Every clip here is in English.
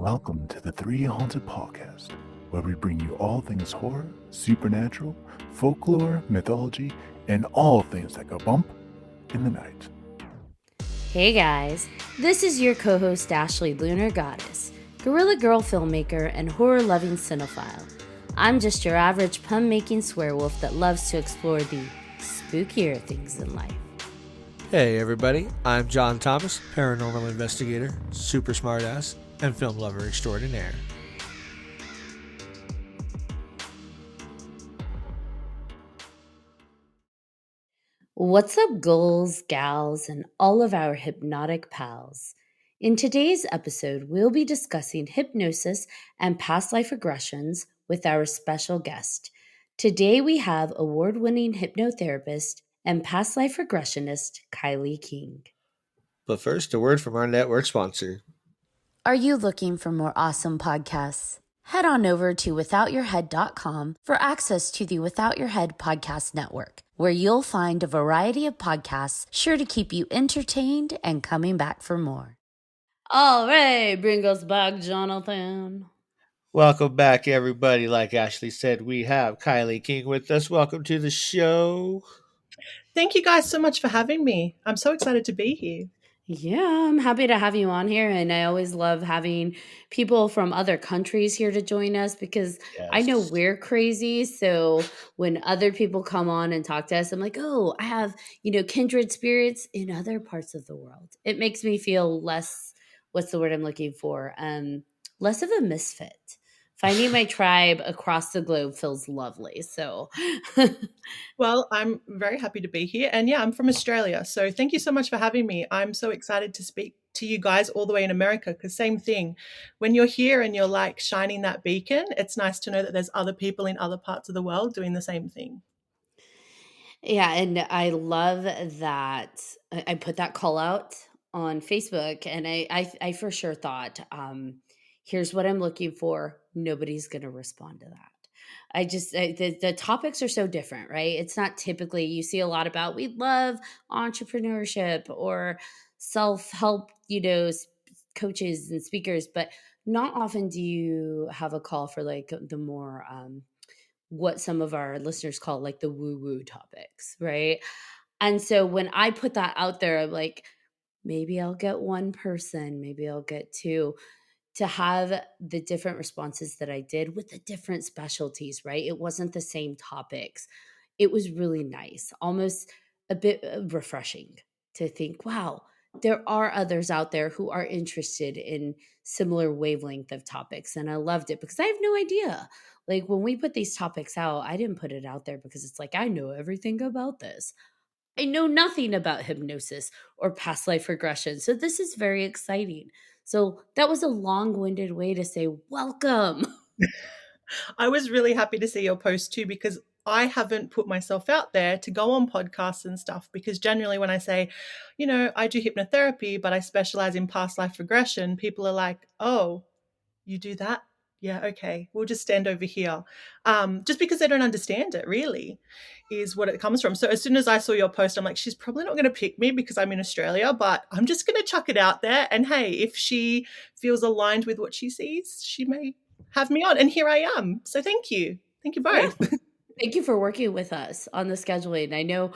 Welcome to the 3Haunted podcast, where we bring you all things horror, supernatural, folklore, mythology, and all things that go bump in the night. Hey guys, this is your co-host Ashley Lunar Goddess, Gorilla Girl filmmaker and horror-loving cinephile. I'm just your average pun-making swearwolf that loves to explore the spookier things in life. Hey everybody, I'm John Thomas, paranormal investigator, super smartass, and film lover extraordinaire. What's up, ghouls, gals, and all of our hypnotic pals? In today's episode, we'll be discussing hypnosis and past life regressions with our special guest. Today, we have award-winning hypnotherapist and past life regressionist Kylie King. But first, a word from our network sponsor. Are you looking for more awesome podcasts? Head on over to withoutyourhead.com for access to the Without Your Head podcast network, where you'll find a variety of podcasts sure to keep you entertained and coming back for more. All right, bring us back, Jonathan. Welcome back, everybody. Like Ashley said, we have Kylie King with us. Welcome to the show. Thank you guys so much for having me. I'm so excited to be here. Yeah, I'm happy to have you on here. And I always love having people from other countries here to join us because I know Yes. we're crazy. So when other people come on and talk to us, I'm like, oh, I have, kindred spirits in other parts of the world. It makes me feel less, what's the word I'm looking for? Less of a misfit. Finding my tribe across the globe feels lovely. So Well, I'm very happy to be here. And yeah, I'm from Australia. So thank you so much for having me. I'm so excited to speak to you guys all the way in America because same thing. When you're here and you're like shining that beacon, it's nice to know that there's other people in other parts of the world doing the same thing. Yeah, and I love that I put that call out on Facebook, and I for sure thought, here's what I'm looking for. Nobody's going to respond to that. The topics are so different, right? It's not typically you see a lot about we love entrepreneurship or self help, coaches and speakers, but not often do you have a call for like the more what some of our listeners call like the woo woo topics, right? And so when I put that out there, I'm like, maybe I'll get one person, maybe I'll get two to have the different responses that I did with the different specialties, right? It wasn't the same topics. It was really nice, almost a bit refreshing to think, wow, there are others out there who are interested in similar wavelength of topics. And I loved it because I have no idea. Like when we put these topics out, I didn't put it out there because it's like, I know everything about this. I know nothing about hypnosis or past life regression. So this is very exciting. So that was a long winded way to say welcome. I was really happy to see your post too because I haven't put myself out there to go on podcasts and stuff because generally when I say, I do hypnotherapy, but I specialize in past life regression, people are like, oh, you do that? Yeah, okay. We'll just stand over here. Just because they don't understand it, really, is what it comes from. So as soon as I saw your post, I'm like, she's probably not going to pick me because I'm in Australia, but I'm just going to chuck it out there. And hey, if she feels aligned with what she sees, she may have me on. And here I am. So thank you. Thank you Yeah. both. Thank you for working with us on the scheduling. I know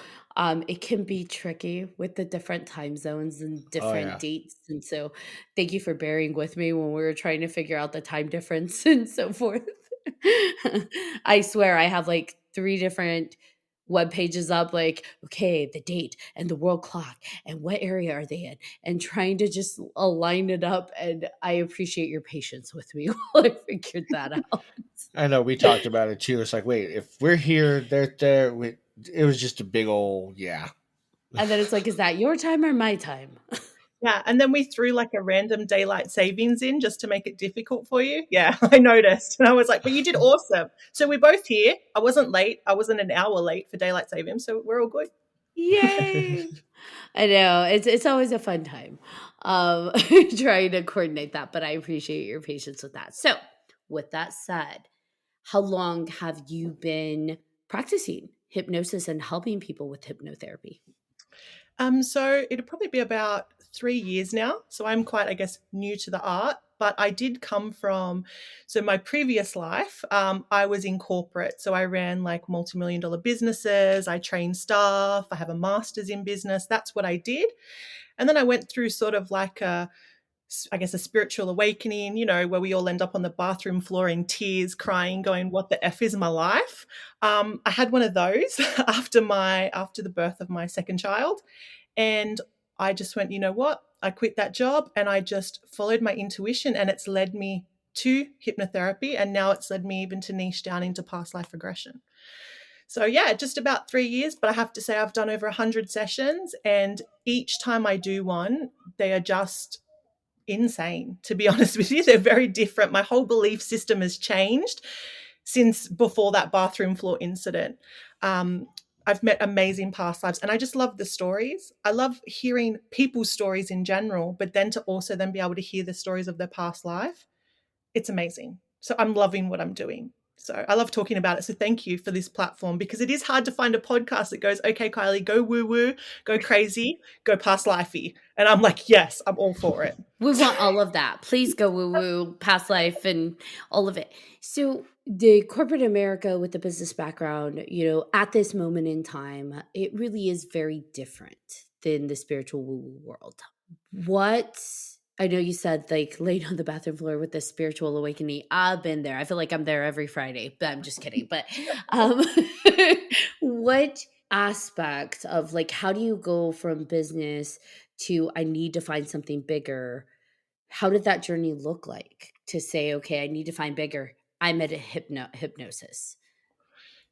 it can be tricky with the different time zones and Oh, different yeah. dates. And so thank you for bearing with me when we were trying to figure out the time difference and so forth. I swear I have like 3 different web pages up, like, okay, the date and the world clock and what area are they in, and trying to just align it up. And I appreciate your patience with me while I figured that out. I know we talked about it too. It's like, wait, if we're here, they're there. It was just a big old, yeah. And then it's like, is that your time or my time? Yeah. And then we threw like a random daylight savings in just to make it difficult for you. Yeah, I noticed. And I was like, but you did awesome. So we're both here. I wasn't late. I wasn't an hour late for daylight savings. So we're all good. Yay! I know it's always a fun time trying to coordinate that, but I appreciate your patience with that. So, with that said, how long have you been practicing hypnosis and helping people with hypnotherapy? So it'll probably be about 3 years now. So I'm quite, I guess, new to the art. But I did come from, so my previous life, I was in corporate. So I ran like multi-million dollar businesses. I trained staff. I have a master's in business. That's what I did. And then I went through sort of like I guess, a spiritual awakening, where we all end up on the bathroom floor in tears, crying, going, "What the F is my life?" I had one of those after the birth of my second child. And I just went, you know what? I quit that job and I just followed my intuition, and it's led me to hypnotherapy. And now it's led me even to niche down into past life regression. So yeah, just about 3 years, but I have to say I've done over 100 sessions, and each time I do one, they are just insane, to be honest with you. They're very different. My whole belief system has changed since before that bathroom floor incident. I've met amazing past lives, and I just love the stories. I love hearing people's stories in general, but then to also then be able to hear the stories of their past life. It's amazing. So I'm loving what I'm doing. So I love talking about it. So thank you for this platform, because it is hard to find a podcast that goes, "Okay, Kylie, go woo woo, go crazy, go past lifey." And I'm like, yes, I'm all for it. We want all of that. Please go woo woo, past life, and all of it. So, the corporate America with the business background, at this moment in time, it really is very different than the spiritual woo woo world. What I know you said, like, laying on the bathroom floor with the spiritual awakening. I've been there. I feel like I'm there every Friday, but I'm just kidding. But what aspect of, like, how do you go from business to I need to find something bigger? How did that journey look like to say, okay, I need to find bigger? I'm at a hypnosis.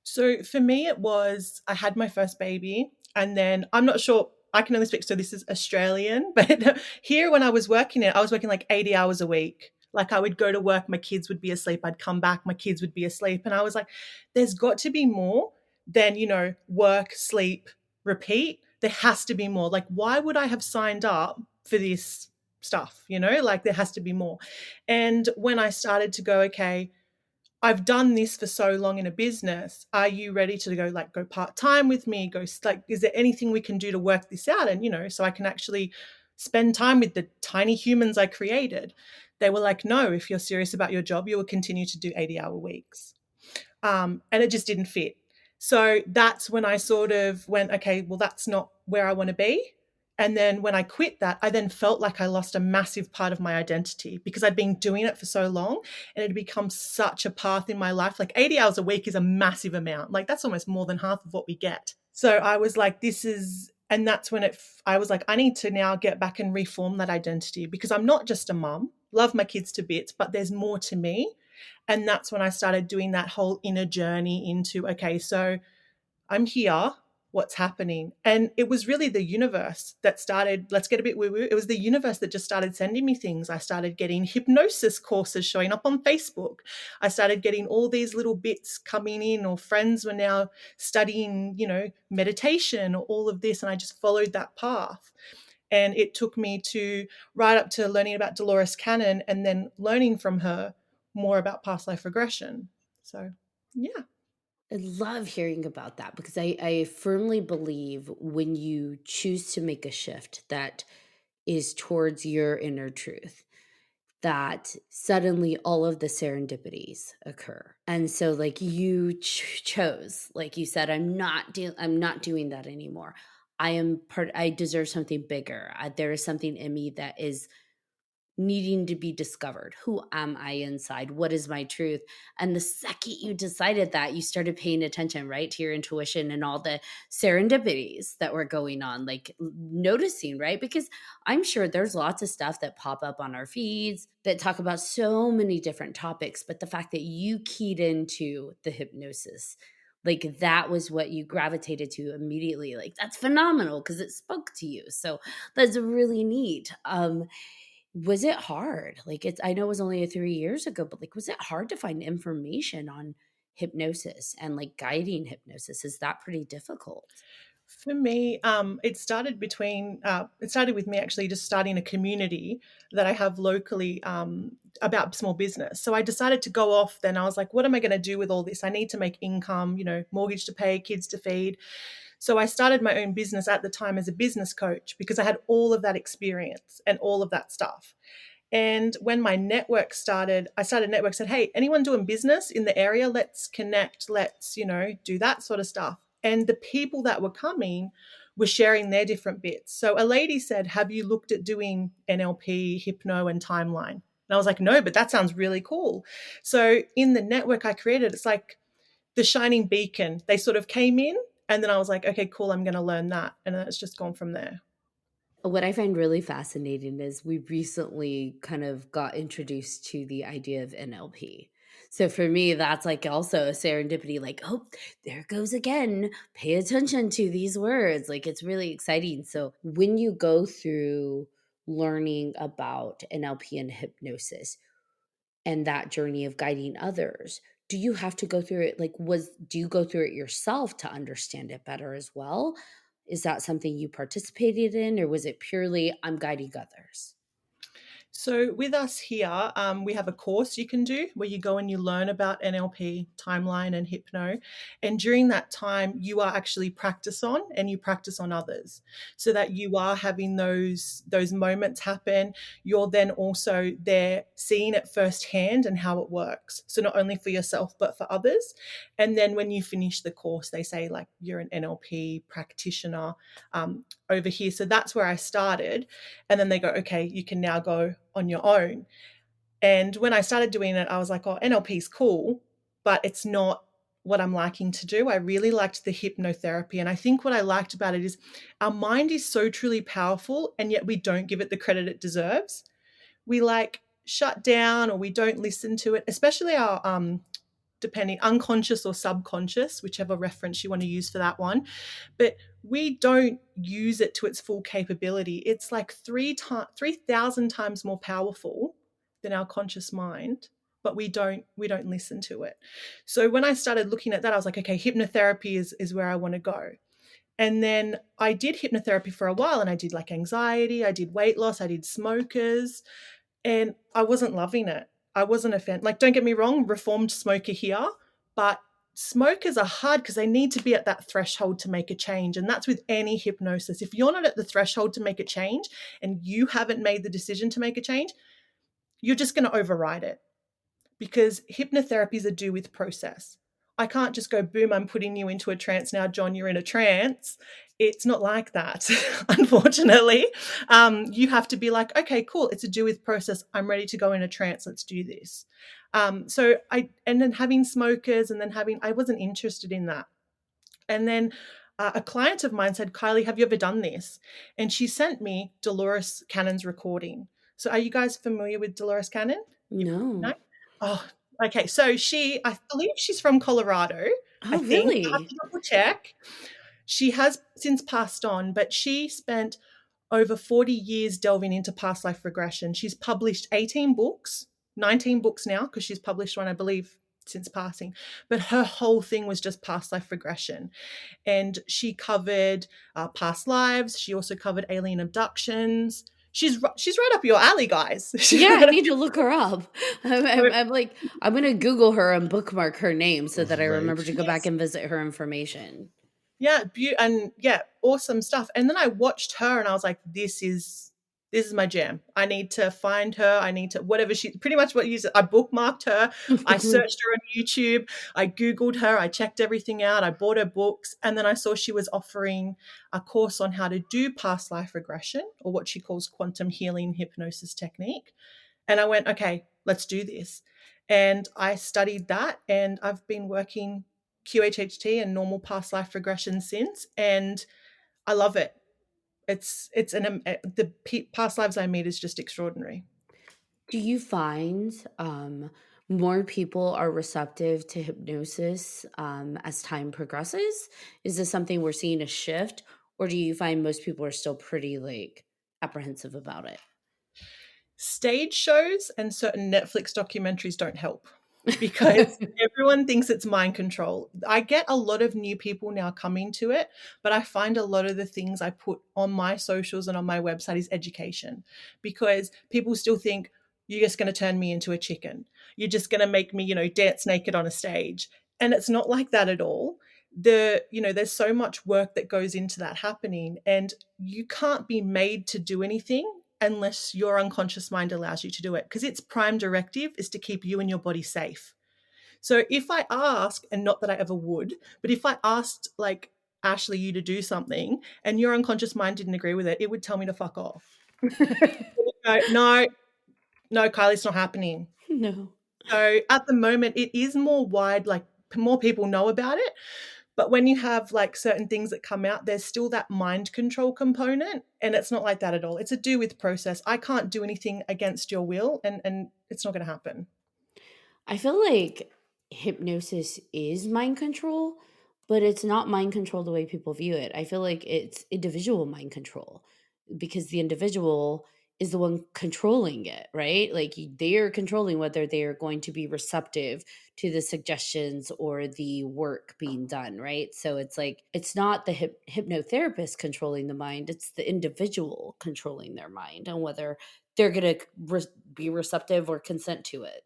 So for me, it was, I had my first baby, and then I'm not sure, I can only speak, so this is Australian, but here when I was working like 80 hours a week. Like, I would go to work, my kids would be asleep, I'd come back, my kids would be asleep. And I was like, there's got to be more than, work, sleep, repeat. There has to be more. Like, why would I have signed up for this stuff? Like, there has to be more. And when I started to go, okay, I've done this for so long in a business. Are you ready to go part-time with me? Is there anything we can do to work this out? And, so I can actually spend time with the tiny humans I created. They were like, no, if you're serious about your job, you will continue to do 80-hour weeks. And it just didn't fit. So that's when I sort of went, okay, well, that's not where I want to be. And then when I quit that, I then felt like I lost a massive part of my identity, because I'd been doing it for so long and it had become such a path in my life. Like, 80 hours a week is a massive amount. Like, that's almost more than half of what we get. So I was like, and that's when I was like, I need to now get back and reform that identity, because I'm not just a mum, love my kids to bits, but there's more to me. And that's when I started doing that whole inner journey into, okay, so I'm here, what's happening? And it was really the universe that started, let's get a bit woo-woo, it was the universe that just started sending me things. I started getting hypnosis courses showing up on Facebook. I started getting all these little bits coming in, or friends were now studying, meditation, or all of this. And I just followed that path. And it took me right up to learning about Dolores Cannon, and then learning from her more about past life regression. So, yeah. I love hearing about that, because I firmly believe when you choose to make a shift that is towards your inner truth, that suddenly all of the serendipities occur. And so, like, you chose, like you said, I'm not doing that anymore. I deserve something bigger. There is something in me that is needing to be discovered. Who am I inside? What is my truth? And the second you decided that, you started paying attention, right, to your intuition and all the serendipities that were going on, like noticing, right? Because I'm sure there's lots of stuff that pop up on our feeds that talk about so many different topics, but the fact that you keyed into the hypnosis, like, that was what you gravitated to immediately, like, that's phenomenal, because it spoke to you. So that's really neat. Was it hard? Like, I know it was only 3 years ago, but, like, was it hard to find information on hypnosis and, like, guiding hypnosis? Is that pretty difficult? For me, it started with me actually just starting a community that I have locally about small business. So I decided to go off. Then I was like, what am I going to do with all this? I need to make income, mortgage to pay, kids to feed. So I started my own business at the time as a business coach because I had all of that experience and all of that stuff. And when my network started, I started a network, said, hey, anyone doing business in the area, let's connect, let's, do that sort of stuff. And the people that were coming were sharing their different bits. So a lady said, have you looked at doing NLP, hypno, and timeline? And I was like, no, but that sounds really cool. So in the network I created, it's like the shining beacon. They sort of came in and then I was like, okay, cool, I'm going to learn that. And then it's just gone from there. What I find really fascinating is we recently kind of got introduced to the idea of NLP. So for me, that's like also a serendipity, like, oh, there goes again. Pay attention to these words. Like, it's really exciting. So when you go through learning about NLP and hypnosis and that journey of guiding others, do you have to go through it? Like, do you go through it yourself to understand it better as well? Is that something you participated in, or was it purely I'm guiding others? So with us here, we have a course you can do where you go and you learn about NLP, timeline, and hypno. And during that time, you are actually practice on and you practice on others so that you are having those moments happen. You're then also there seeing it firsthand and how it works. So not only for yourself, but for others. And then when you finish the course, they say like you're an NLP practitioner over here. So that's where I started. And then they go, okay, you can now go on your own. And when I started doing it, I was like, oh, NLP is cool, but it's not what I'm liking to do. I really liked the hypnotherapy. And I think what I liked about it is our mind is so truly powerful, and yet we don't give it the credit it deserves. We like shut down or we don't listen to it, especially our depending unconscious or subconscious, whichever reference you want to use for that one. But we don't use it to its full capability. It's like 3,000 times more powerful than our conscious mind, but we don't listen to it. So when I started looking at that, I was like, okay, hypnotherapy is where I want to go. And then I did hypnotherapy for a while, and I did like anxiety, I did weight loss, I did smokers, and I wasn't loving it. I wasn't a fan. Like, don't get me wrong, reformed smoker here, but smokers are hard because they need to be at that threshold to make a change. And that's with any hypnosis. If you're not at the threshold to make a change and you haven't made the decision to make a change, you're just going to override it, because hypnotherapy is a do with process. I can't just go, boom, I'm putting you into a trance now, John, you're in a trance. It's not like that, unfortunately. You have to be like, okay, cool, it's a do with process. I'm ready to go in a trance. Let's do this. And then having smokers and then I wasn't interested in that. And then a client of mine said, Kylie, have you ever done this? And she sent me Dolores Cannon's recording. So are you guys familiar with Dolores Cannon? No. Oh, okay. So I believe she's from Colorado. I Oh, think. I have really? to double check. She has since passed on, but she spent over 40 years delving into past life regression. She's published 18 books, 19 books now, because she's published one, I believe, since passing. But her whole thing was just past life regression. And she covered past lives. She also covered alien abductions. She's right up your alley, guys. Yeah, I need to look her up. I'm like, I'm going to Google her and bookmark her name so that I remember to go back and visit her information. Yeah, awesome stuff. And then I watched her and I was like, this is my jam. I need to find her. I need to, whatever pretty much what you said. I bookmarked her. I searched her on YouTube. I Googled her. I checked everything out. I bought her books. And then I saw she was offering a course on how to do past life regression, or what she calls quantum healing hypnosis technique. And I went, okay, let's do this. And I studied that, and I've been working QHHT and normal past life regression since, and I love it. The past lives I meet is just extraordinary. Do you find more people are receptive to hypnosis as time progresses? Is this something we're seeing a shift, or do you find most people are still pretty like apprehensive about it? Stage shows and certain Netflix documentaries don't help, because everyone thinks it's mind control. I get a lot of new people now coming to it, but I find a lot of the things I put on my socials and on my website is education, because people still think you're just going to turn me into a chicken. You're just going to make me, dance naked on a stage. And it's not like that at all. there's so much work that goes into that happening, and you can't be made to do anything unless your unconscious mind allows you to do it, because its prime directive is to keep you and your body safe. So if I ask, and not that I ever would, but if I asked like Ashley you to do something and your unconscious mind didn't agree with it, it would tell me to fuck off. No, Kylie, it's not happening. No. So at the moment, it is more wide, like more people know about it. But when you have like certain things that come out, there's still that mind control component. And it's not like that at all. It's a do with process. I can't do anything against your will, and it's not going to happen. I feel like hypnosis is mind control, but it's not mind control the way people view it. I feel like it's individual mind control, because the individual is the one controlling it, right? Like they're controlling whether they are going to be receptive to the suggestions or the work being done, right? So it's like, it's not the hypnotherapist controlling the mind, it's the individual controlling their mind and whether they're going to be receptive or consent to it.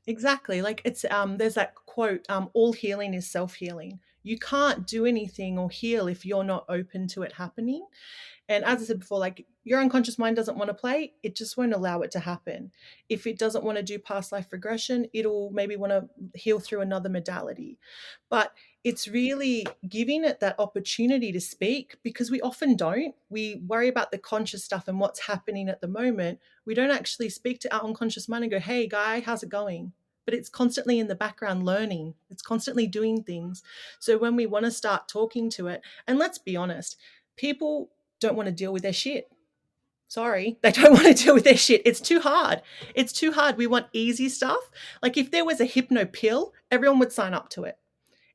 Exactly. Like it's there's that quote, all healing is self-healing. You can't do anything or heal if you're not open to it happening. And as I said before, like your unconscious mind doesn't want to play, it just won't allow it to happen. If it doesn't want to do past life regression, it'll maybe want to heal through another modality. But it's really giving it that opportunity to speak, because we often don't. We worry about the conscious stuff and what's happening at the moment. We don't actually speak to our unconscious mind and go, hey, guy, how's it going? But it's constantly in the background learning. It's constantly doing things. So when we want to start talking to it, and let's be honest, people don't want to deal with their shit. Sorry, they don't want to deal with their shit. It's too hard. It's too hard. We want easy stuff. Like if there was a hypno pill, everyone would sign up to it.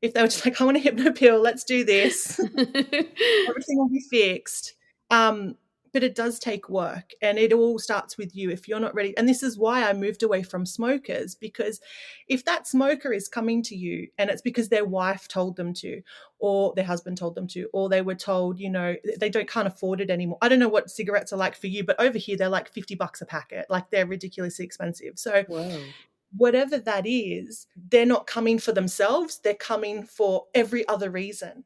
If they were just like, I want a hypno pill, let's do this. Everything will be fixed. But it does take work, and it all starts with you if you're not ready. And this is why I moved away from smokers, because if that smoker is coming to you and it's because their wife told them to, or their husband told them to, or they were told, they can't afford it anymore. I don't know what cigarettes are like for you, but over here they're like $50 a packet. Like they're ridiculously expensive. So Whoa. Whatever that is, they're not coming for themselves. They're coming for every other reason.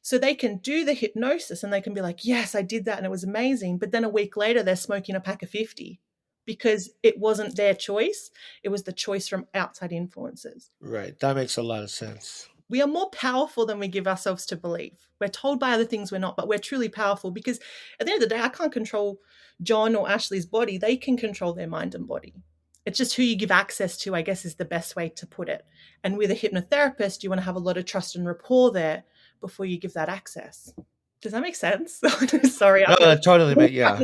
So they can do the hypnosis and they can be like, yes, I did that and it was amazing. But then a week later, they're smoking a pack of 50 because it wasn't their choice. It was the choice from outside influences. Right. That makes a lot of sense. We are more powerful than we give ourselves to believe. We're told by other things we're not, but we're truly powerful, because at the end of the day, I can't control John or Ashley's body. They can control their mind and body. It's just who you give access to, I guess, is the best way to put it. And with a hypnotherapist, you want to have a lot of trust and rapport there before you give that access. Does that make sense? Sorry. No, that totally makes, yeah.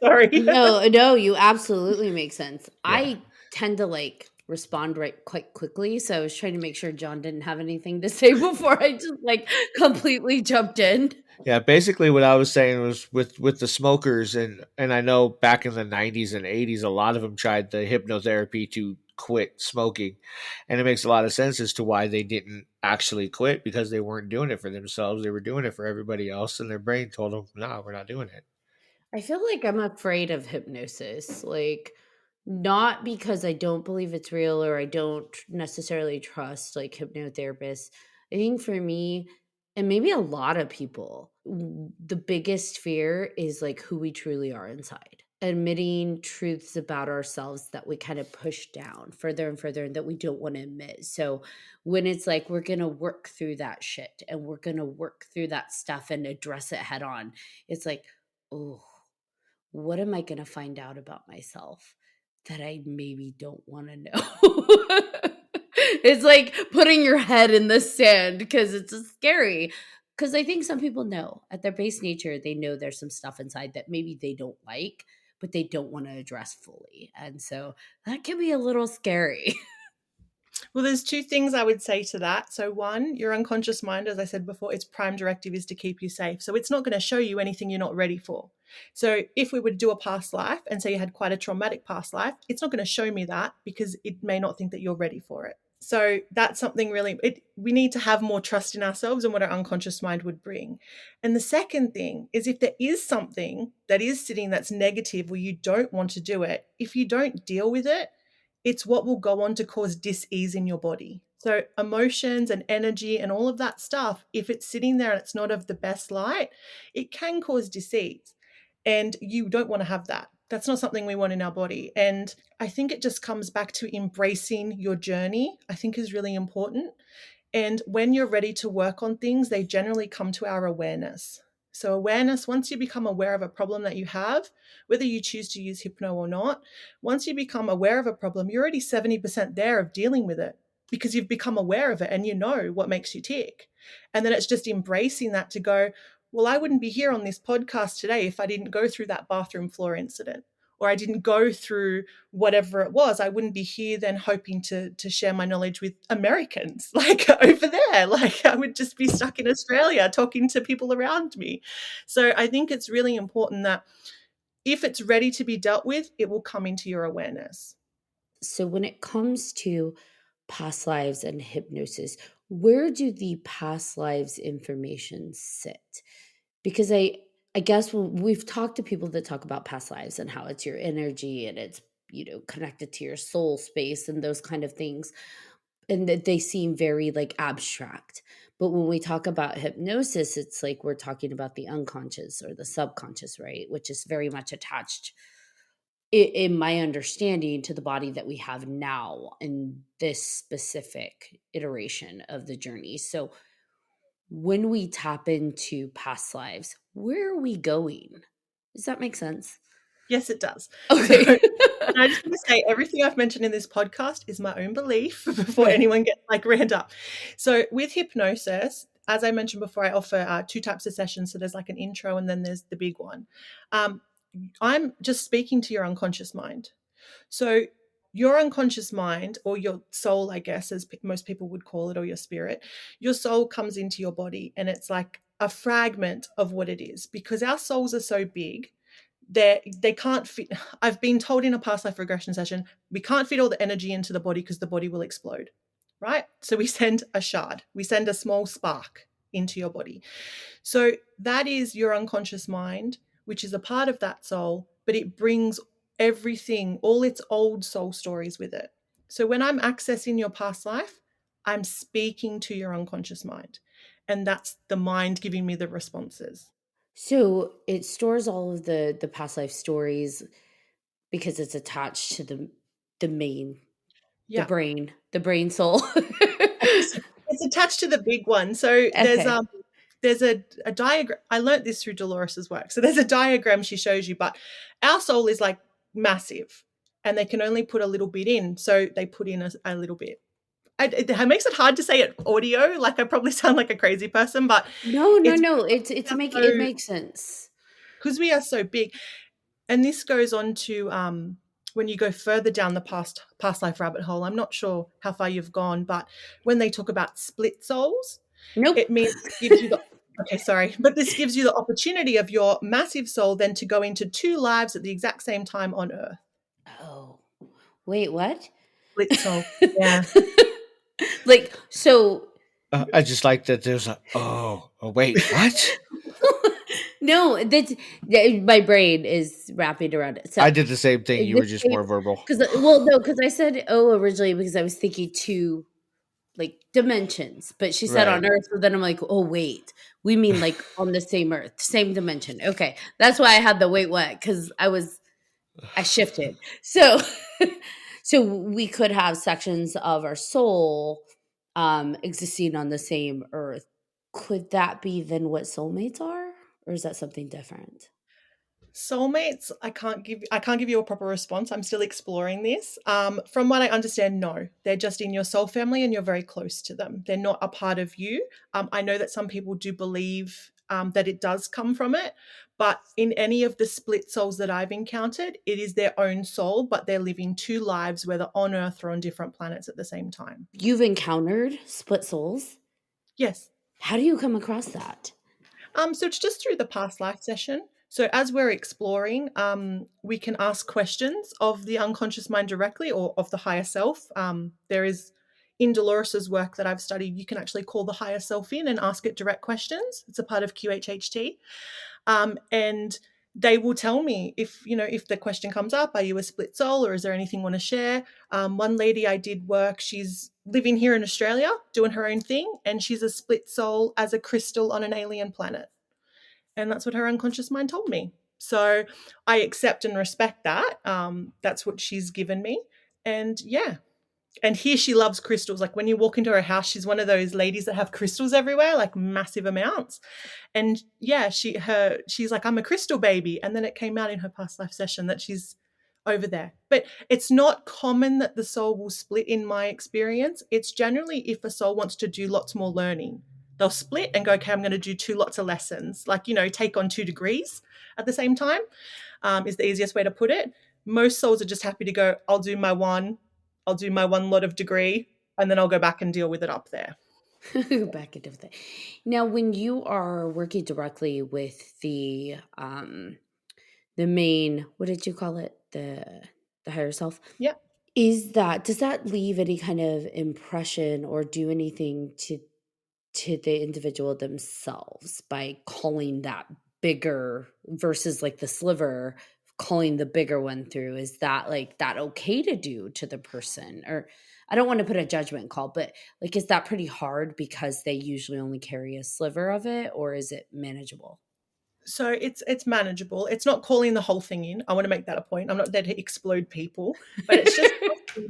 Sorry. No, you absolutely make sense. Yeah. I tend to respond quite quickly, so I was trying to make sure John didn't have anything to say before I just completely jumped in. Yeah, basically what I was saying was with the smokers, and I know back in the 90s and 80s, a lot of them tried the hypnotherapy to quit smoking, and it makes a lot of sense as to why they didn't actually quit, because they weren't doing it for themselves. They were doing it for everybody else, and their brain told them, no, we're not doing it. I feel like I'm afraid of hypnosis, not because I don't believe it's real or I don't necessarily trust hypnotherapists. I think for me, and maybe a lot of people, the biggest fear is who we truly are inside. Admitting truths about ourselves that we kind of push down further and further and that we don't want to admit. So when it's we're going to work through that shit and we're going to work through that stuff and address it head on, it's oh, what am I going to find out about myself that I maybe don't want to know? It's like putting your head in the sand because it's scary. Because I think some people know at their base nature, they know there's some stuff inside that maybe they don't like, but they don't want to address fully. And so that can be a little scary. Well, there's two things I would say to that. So one, your unconscious mind, as I said before, its prime directive is to keep you safe. So it's not going to show you anything you're not ready for. So if we would do a past life and say you had quite a traumatic past life, it's not going to show me that because it may not think that you're ready for it. So that's something really, we need to have more trust in ourselves and what our unconscious mind would bring. And the second thing is, if there is something that is sitting that's negative or you don't want to do it, if you don't deal with it, it's what will go on to cause dis-ease in your body. So emotions and energy and all of that stuff, if it's sitting there and it's not of the best light, it can cause disease. And you don't want to have that. That's not something we want in our body. And I think it just comes back to embracing your journey, I think is really important. And when you're ready to work on things, they generally come to our awareness. So awareness, once you become aware of a problem that you have, whether you choose to use hypno or not, once you become aware of a problem, you're already 70% there of dealing with it because you've become aware of it and you know what makes you tick. And then it's just embracing that to go, well, I wouldn't be here on this podcast today if I didn't go through that bathroom floor incident, or I didn't go through whatever it was. I wouldn't be here then hoping to share my knowledge with Americans, like over there. Like I would just be stuck in Australia talking to people around me. So I think it's really important that if it's ready to be dealt with, it will come into your awareness. So when it comes to past lives and hypnosis, where do the past lives information sit? Because I guess we've talked to people that talk about past lives and how it's your energy and it's, connected to your soul space and those kind of things, and that they seem very like abstract. But when we talk about hypnosis, it's like we're talking about the unconscious or the subconscious, right? Which is very much attached, in my understanding, to the body that we have now in this specific iteration of the journey. So when we tap into past lives, where are we going? Does that make sense? Yes, it does. Okay. So, and I just want to say everything I've mentioned in this podcast is my own belief before anyone gets like ramped up. So with hypnosis, as I mentioned before, I offer 2 types of sessions. So there's like an intro and then there's the big one. I'm just speaking to your unconscious mind. So your unconscious mind, or your soul, I guess, as most people would call it, or your spirit, your soul comes into your body and it's like a fragment of what it is, because our souls are so big. They can't fit. I've been told in a past life regression session, we can't fit all the energy into the body because the body will explode, right? So we send a shard, we send a small spark into your body. So that is your unconscious mind, which is a part of that soul, but it brings everything, all its old soul stories with it. So when I'm accessing your past life, I'm speaking to your unconscious mind, and that's the mind giving me the responses. So it stores all of the past life stories because it's attached to the main, Yeah. the brain soul. It's attached to the big one. So Okay. there's a diagram. I learned this through Dolores's work. So there's a diagram she shows you, but our soul is like massive and they can only put a little bit in. So they put in a little bit. It makes it hard to say it audio. Like I probably sound like a crazy person, but No. it's It makes sense. because we are so big. And this goes on to when you go further down the past life rabbit hole. I'm not sure how far you've gone, but when they talk about split souls, Nope. it means it gives you the okay, sorry, but this gives you the opportunity of your massive soul then to go into 2 lives at the exact same time on Earth. Oh, wait, what? Split soul, yeah. Like, so I just like that there's wait, what? no, my brain is wrapping around it. So I did the same thing. You were just more verbal. because I said originally because I was thinking 2 like dimensions, but she said on Right. Earth, so then I'm like, oh wait, we mean like on the same Earth, same dimension. Okay, that's why I had the wait what, because I shifted. So so we could have sections of our soul existing on the same Earth. Could that be then what soulmates are, or is that something different? Soulmates, I can't give you a proper response. I'm still exploring this. From what I understand, no, they're just in your soul family and you're very close to them. They're not a part of you. I know that some people do believe that it does come from it, but in any of the split souls that I've encountered, it is their own soul, but they're living 2 lives, whether on Earth or on different planets at the same time. You've encountered split souls? Yes. How do you come across that? So it's just through the past life session. So as we're exploring, we can ask questions of the unconscious mind directly or of the higher self. There is, in Dolores's work that I've studied, you can actually call the higher self in and ask it direct questions. It's a part of QHHT. And they will tell me if the question comes up, are you a split soul, or is there anything you want to share? One lady I did work, she's living here in Australia doing her own thing, and she's a split soul as a crystal on an alien planet. And that's what her unconscious mind told me. So I accept and respect that. That's what she's given me. And yeah. And here she loves crystals. Like when you walk into her house, she's one of those ladies that have crystals everywhere, like massive amounts. And yeah, she's like, I'm a crystal baby. And then it came out in her past life session that she's over there. But it's not common that the soul will split, in my experience. It's generally if a soul wants to do lots more learning. They'll split and go, okay, I'm going to do lots of lessons, like, take on 2 degrees at the same time, is the easiest way to put it. Most souls are just happy to go, I'll do my one lot of degree, and then I'll go back and deal with it up there. Back into the now, when you are working directly with the main, what did you call it, the higher self? Yeah. Does that leave any kind of impression or do anything to the individual themselves by calling that bigger versus like the sliver, calling the bigger one through? Is that like that okay to do to the person? Or I don't want to put a judgment call, but like, is that pretty hard because they usually only carry a sliver of it, or is it manageable? So it's manageable. It's not calling the whole thing in. I want to make that a point. I'm not there to explode people, but it's just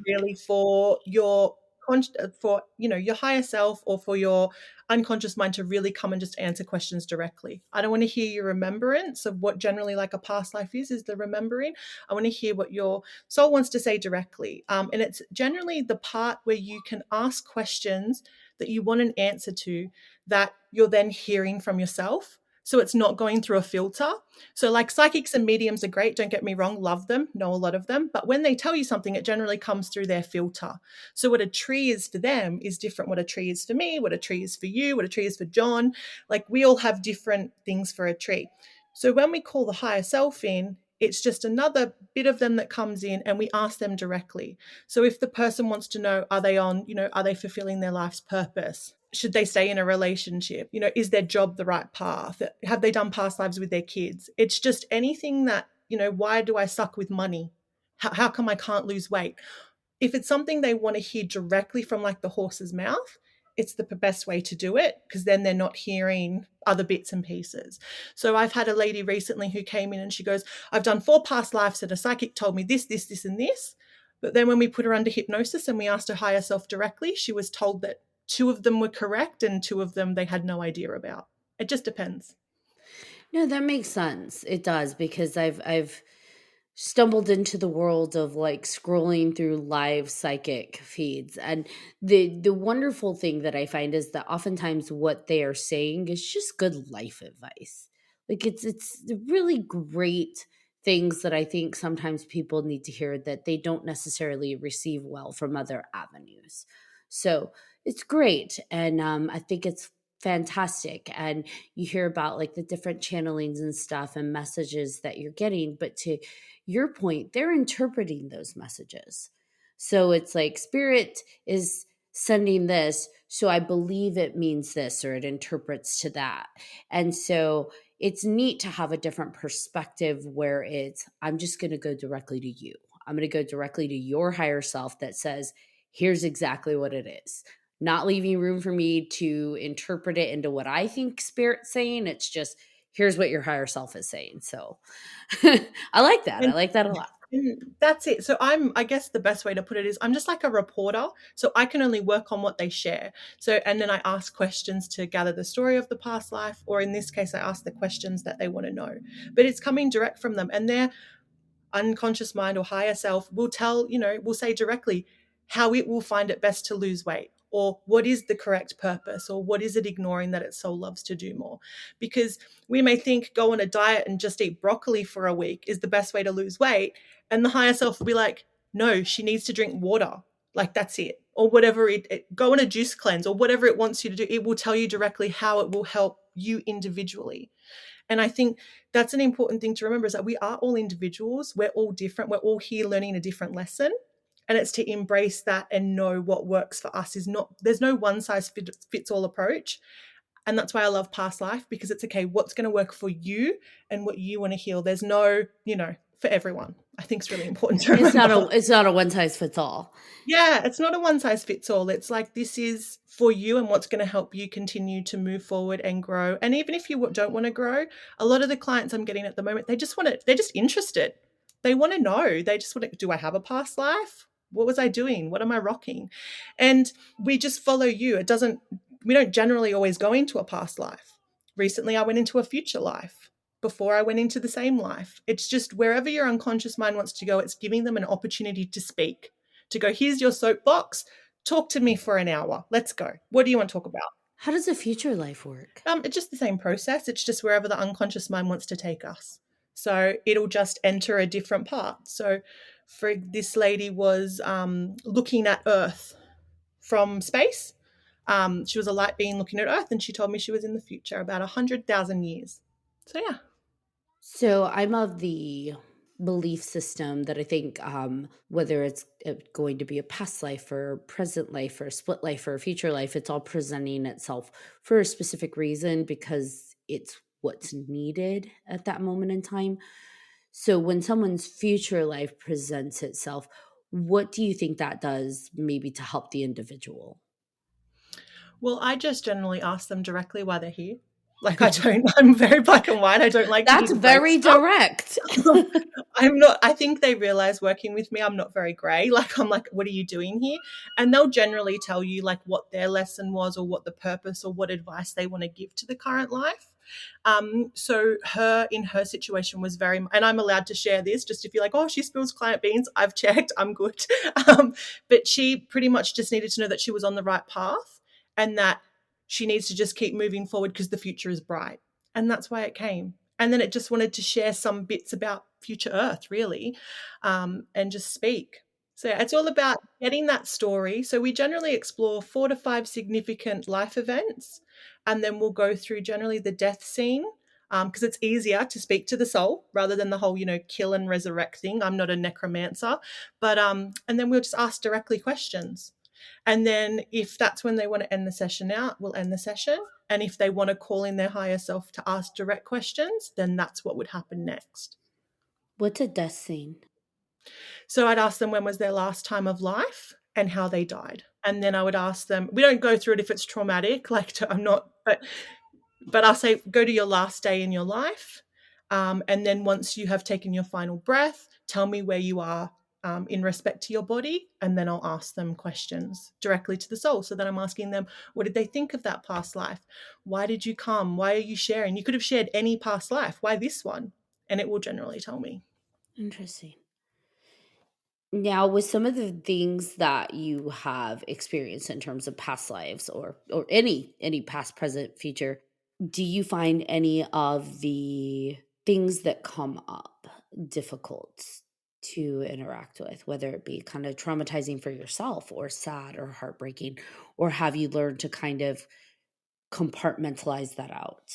really for your your higher self, or for your unconscious mind to really come and just answer questions directly. I don't want to hear your remembrance of what generally like a past life is the remembering. I want to hear what your soul wants to say directly. And it's generally the part where you can ask questions that you want an answer to, that you're then hearing from yourself. So it's not going through a filter. So like psychics and mediums are great, don't get me wrong, love them, know a lot of them. But when they tell you something, it generally comes through their filter. So what a tree is for them is different what a tree is for me, what a tree is for you, what a tree is for John. Like we all have different things for a tree. So when we call the higher self in, it's just another bit of them that comes in, and we ask them directly. So if the person wants to know, are they fulfilling their life's purpose? Should they stay in a relationship? Is their job the right path? Have they done past lives with their kids? It's just anything that, why do I suck with money? How come I can't lose weight? If it's something they want to hear directly from like the horse's mouth, it's the best way to do it, because then they're not hearing other bits and pieces. So I've had a lady recently who came in and she goes, I've done 4 past lives and a psychic told me this, this, this, and this. But then when we put her under hypnosis and we asked her higher self directly, she was told that 2 of them were correct and 2 of them they had no idea about. It just depends. No, that makes sense. It does, because I've stumbled into the world of like scrolling through live psychic feeds, and the wonderful thing that I find is that oftentimes what they are saying is just good life advice. Like it's really great things that I think sometimes people need to hear that they don't necessarily receive well from other avenues. So it's great, and I think it's fantastic. And you hear about like the different channelings and stuff and messages that you're getting, but to your point, they're interpreting those messages. So it's like spirit is sending this, so I believe it means this, or it interprets to that. And so it's neat to have a different perspective where it's, I'm just going to go directly to you. I'm going to go directly to your higher self that says, here's exactly what it is. Not leaving room for me to interpret it into what I think spirit's saying. It's just, here's what your higher self is saying. So I like that. I like that a lot. That's it. So I guess the best way to put it is I'm just like a reporter. So I can only work on what they share. So, and then I ask questions to gather the story of the past life, or in this case, I ask the questions that they want to know. But it's coming direct from them, and their unconscious mind or higher self will will say directly how it will find it best to lose weight, or what is the correct purpose, or what is it ignoring that its soul loves to do more. Because we may think go on a diet and just eat broccoli for a week is the best way to lose weight, and the higher self will be like, no, she needs to drink water, like that's it, or whatever go on a juice cleanse, or whatever it wants you to do. It will tell you directly how it will help you individually. And I think that's an important thing to remember, is that we are all individuals. We're all different. We're all here learning a different lesson. And it's to embrace that and know what works for us. There's no one size fits all approach. And that's why I love past life, because it's okay, what's going to work for you and what you want to heal. There's no, for everyone. I think it's really important to remember. It's not a one size fits all. Yeah, it's not a one size fits all. It's like, this is for you and what's going to help you continue to move forward and grow. And even if you don't want to grow, a lot of the clients I'm getting at the moment, they're just interested. They want to know. They just want to, do I have a past life? What was I doing? What am I rocking? And we just follow you. We don't generally always go into a past life. Recently, I went into a future life before I went into the same life. It's just wherever your unconscious mind wants to go, it's giving them an opportunity to speak, to go, here's your soapbox, talk to me for an hour. Let's go. What do you want to talk about? How does a future life work? It's just the same process. It's just wherever the unconscious mind wants to take us. So it'll just enter a different part. So for this lady was looking at Earth from space. She was a light being looking at Earth, and she told me she was in the future, about 100,000 years. So yeah. So I'm of the belief system that I think whether it's going to be a past life or present life or a split life or a future life, it's all presenting itself for a specific reason because it's what's needed at that moment in time. So when someone's future life presents itself, what do you think that does maybe to help the individual? Well, I just generally ask them directly why they're here. Like, I'm very black and white. I don't like That's to very direct. I think they realize working with me, I'm not very gray. Like, I'm like, what are you doing here? And they'll generally tell you like what their lesson was or what the purpose or what advice they want to give to the current life. So in her situation was and I'm allowed to share this, just if you're like, oh, she spills client beans, I've checked, I'm good. But she pretty much just needed to know that she was on the right path and that she needs to just keep moving forward because the future is bright. And that's why it came. And then it just wanted to share some bits about future Earth, really, and just speak. So yeah, it's all about getting that story. So we generally explore 4 to 5 significant life events, and then we'll go through generally the death scene, because it's easier to speak to the soul rather than the whole, kill and resurrect thing. I'm not a necromancer, but and then we'll just ask directly questions. And then if that's when they want to end the session out, we'll end the session. And if they want to call in their higher self to ask direct questions, then that's what would happen next. What's a death scene? So I'd ask them when was their last time of life and how they died. And then I would ask them, we don't go through it if it's traumatic, but I'll say, go to your last day in your life. And then once you have taken your final breath, tell me where you are in respect to your body. And then I'll ask them questions directly to the soul. So that I'm asking them, what did they think of that past life? Why did you come? Why are you sharing? You could have shared any past life. Why this one? And it will generally tell me. Interesting. Now, with some of the things that you have experienced in terms of past lives or any past, present, future, do you find any of the things that come up difficult to interact with, whether it be kind of traumatizing for yourself or sad or heartbreaking, or have you learned to kind of compartmentalize that out?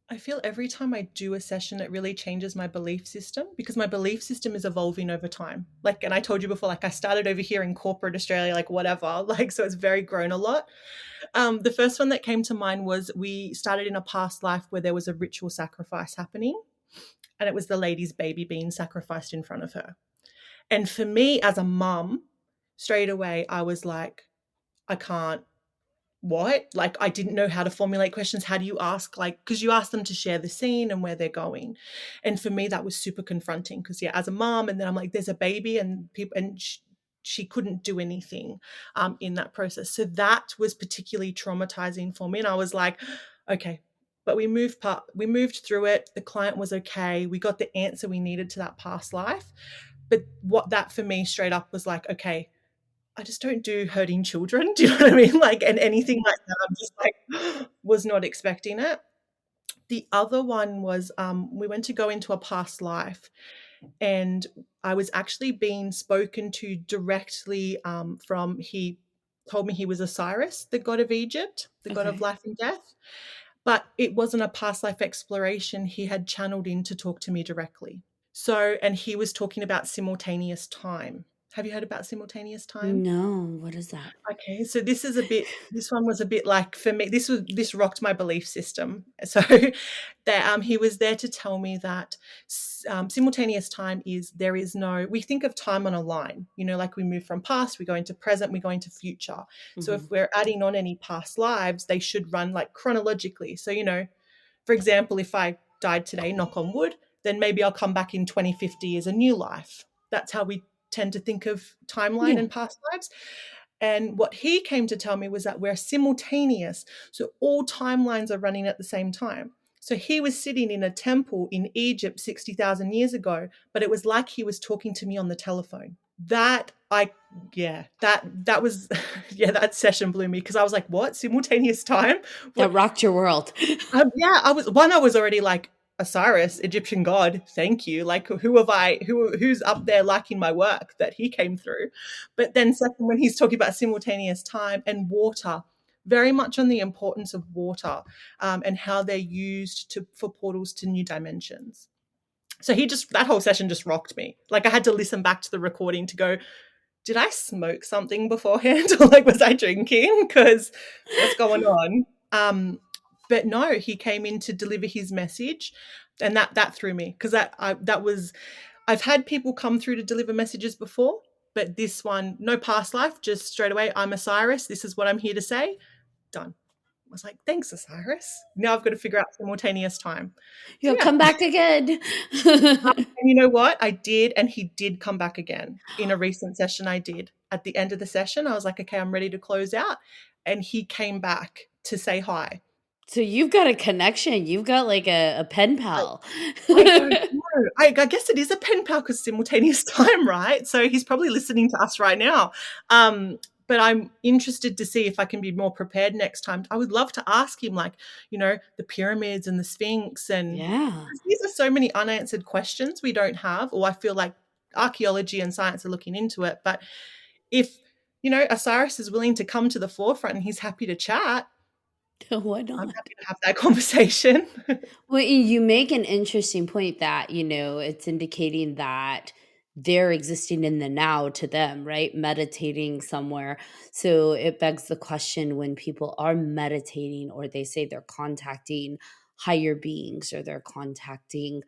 I feel every time I do a session, it really changes my belief system, because my belief system is evolving over time. Like, and I told you before, like I started over here in corporate Australia, like whatever, like, so it's very grown a lot. The first one that came to mind was we started in a past life where there was a ritual sacrifice happening, and it was the lady's baby being sacrificed in front of her. And for me as a mum, straight away, I was like, I can't. What? Like, I didn't know how to formulate questions. How do you ask? Like, because you ask them to share the scene and where they're going. And for me, that was super confronting because, yeah, as a mom, and then I'm like, there's a baby and people, and she couldn't do anything in that process. So that was particularly traumatizing for me. And I was like, okay, but we moved through it. The client was okay. We got the answer we needed to that past life. But what that for me straight up was like, okay, I just don't do hurting children. Do you know what I mean? Like, and anything like that, I'm just like, was not expecting it. The other one was we went to go into a past life, and I was actually being spoken to directly he told me he was Osiris, the god of Egypt, the god of life and death. But it wasn't a past life exploration. He had channeled in to talk to me directly. So, and he was talking about simultaneous time. Have you heard about simultaneous time? No, what is that? Okay, so this one was a bit like, for me, this rocked my belief system. So that he was there to tell me that simultaneous time is, there is no, we think of time on a line, like we move from past, we go into present, we go into future. So if we're adding on any past lives, they should run like chronologically. So, for example, if I died today, knock on wood, then maybe I'll come back in 2050 as a new life. That's how we tend to think of timeline Yeah. and past lives. And what he came to tell me was that we're simultaneous. So all timelines are running at the same time. So he was sitting in a temple in Egypt 60,000 years ago, but it was like he was talking to me on the telephone. That was, that session blew me, because I was like, what? Simultaneous time? That rocked your world. I was already like, Osiris, Egyptian god, thank you. Like, who's up there liking my work that he came through? But then second, when he's talking about simultaneous time and water, very much on the importance of water, and how they're used for portals to new dimensions. So that whole session just rocked me. Like, I had to listen back to the recording to go, did I smoke something beforehand? Or like, was I drinking? Because what's going on? But no, he came in to deliver his message, and that threw me, because I've had people come through to deliver messages before, but this one, no past life, just straight away, I'm Osiris. This is what I'm here to say. Done. I was like, thanks, Osiris. Now I've got to figure out simultaneous time. You'll come back again. And you know what? I did, and he did come back again in a recent session I did. At the end of the session, I was like, okay, I'm ready to close out. And he came back to say hi. So you've got a connection. You've got like a pen pal. I don't know. I guess it is a pen pal, because simultaneous time, right? So he's probably listening to us right now. But I'm interested to see if I can be more prepared next time. I would love to ask him, like, the pyramids and the Sphinx, and these are so many unanswered questions we don't have, or I feel like archaeology and science are looking into it. But if, Osiris is willing to come to the forefront and he's happy to chat, why not? I'm happy to have that conversation. Well, you make an interesting point that, it's indicating that they're existing in the now to them, right? Meditating somewhere. So it begs the question, when people are meditating, or they say they're contacting higher beings, or they're contacting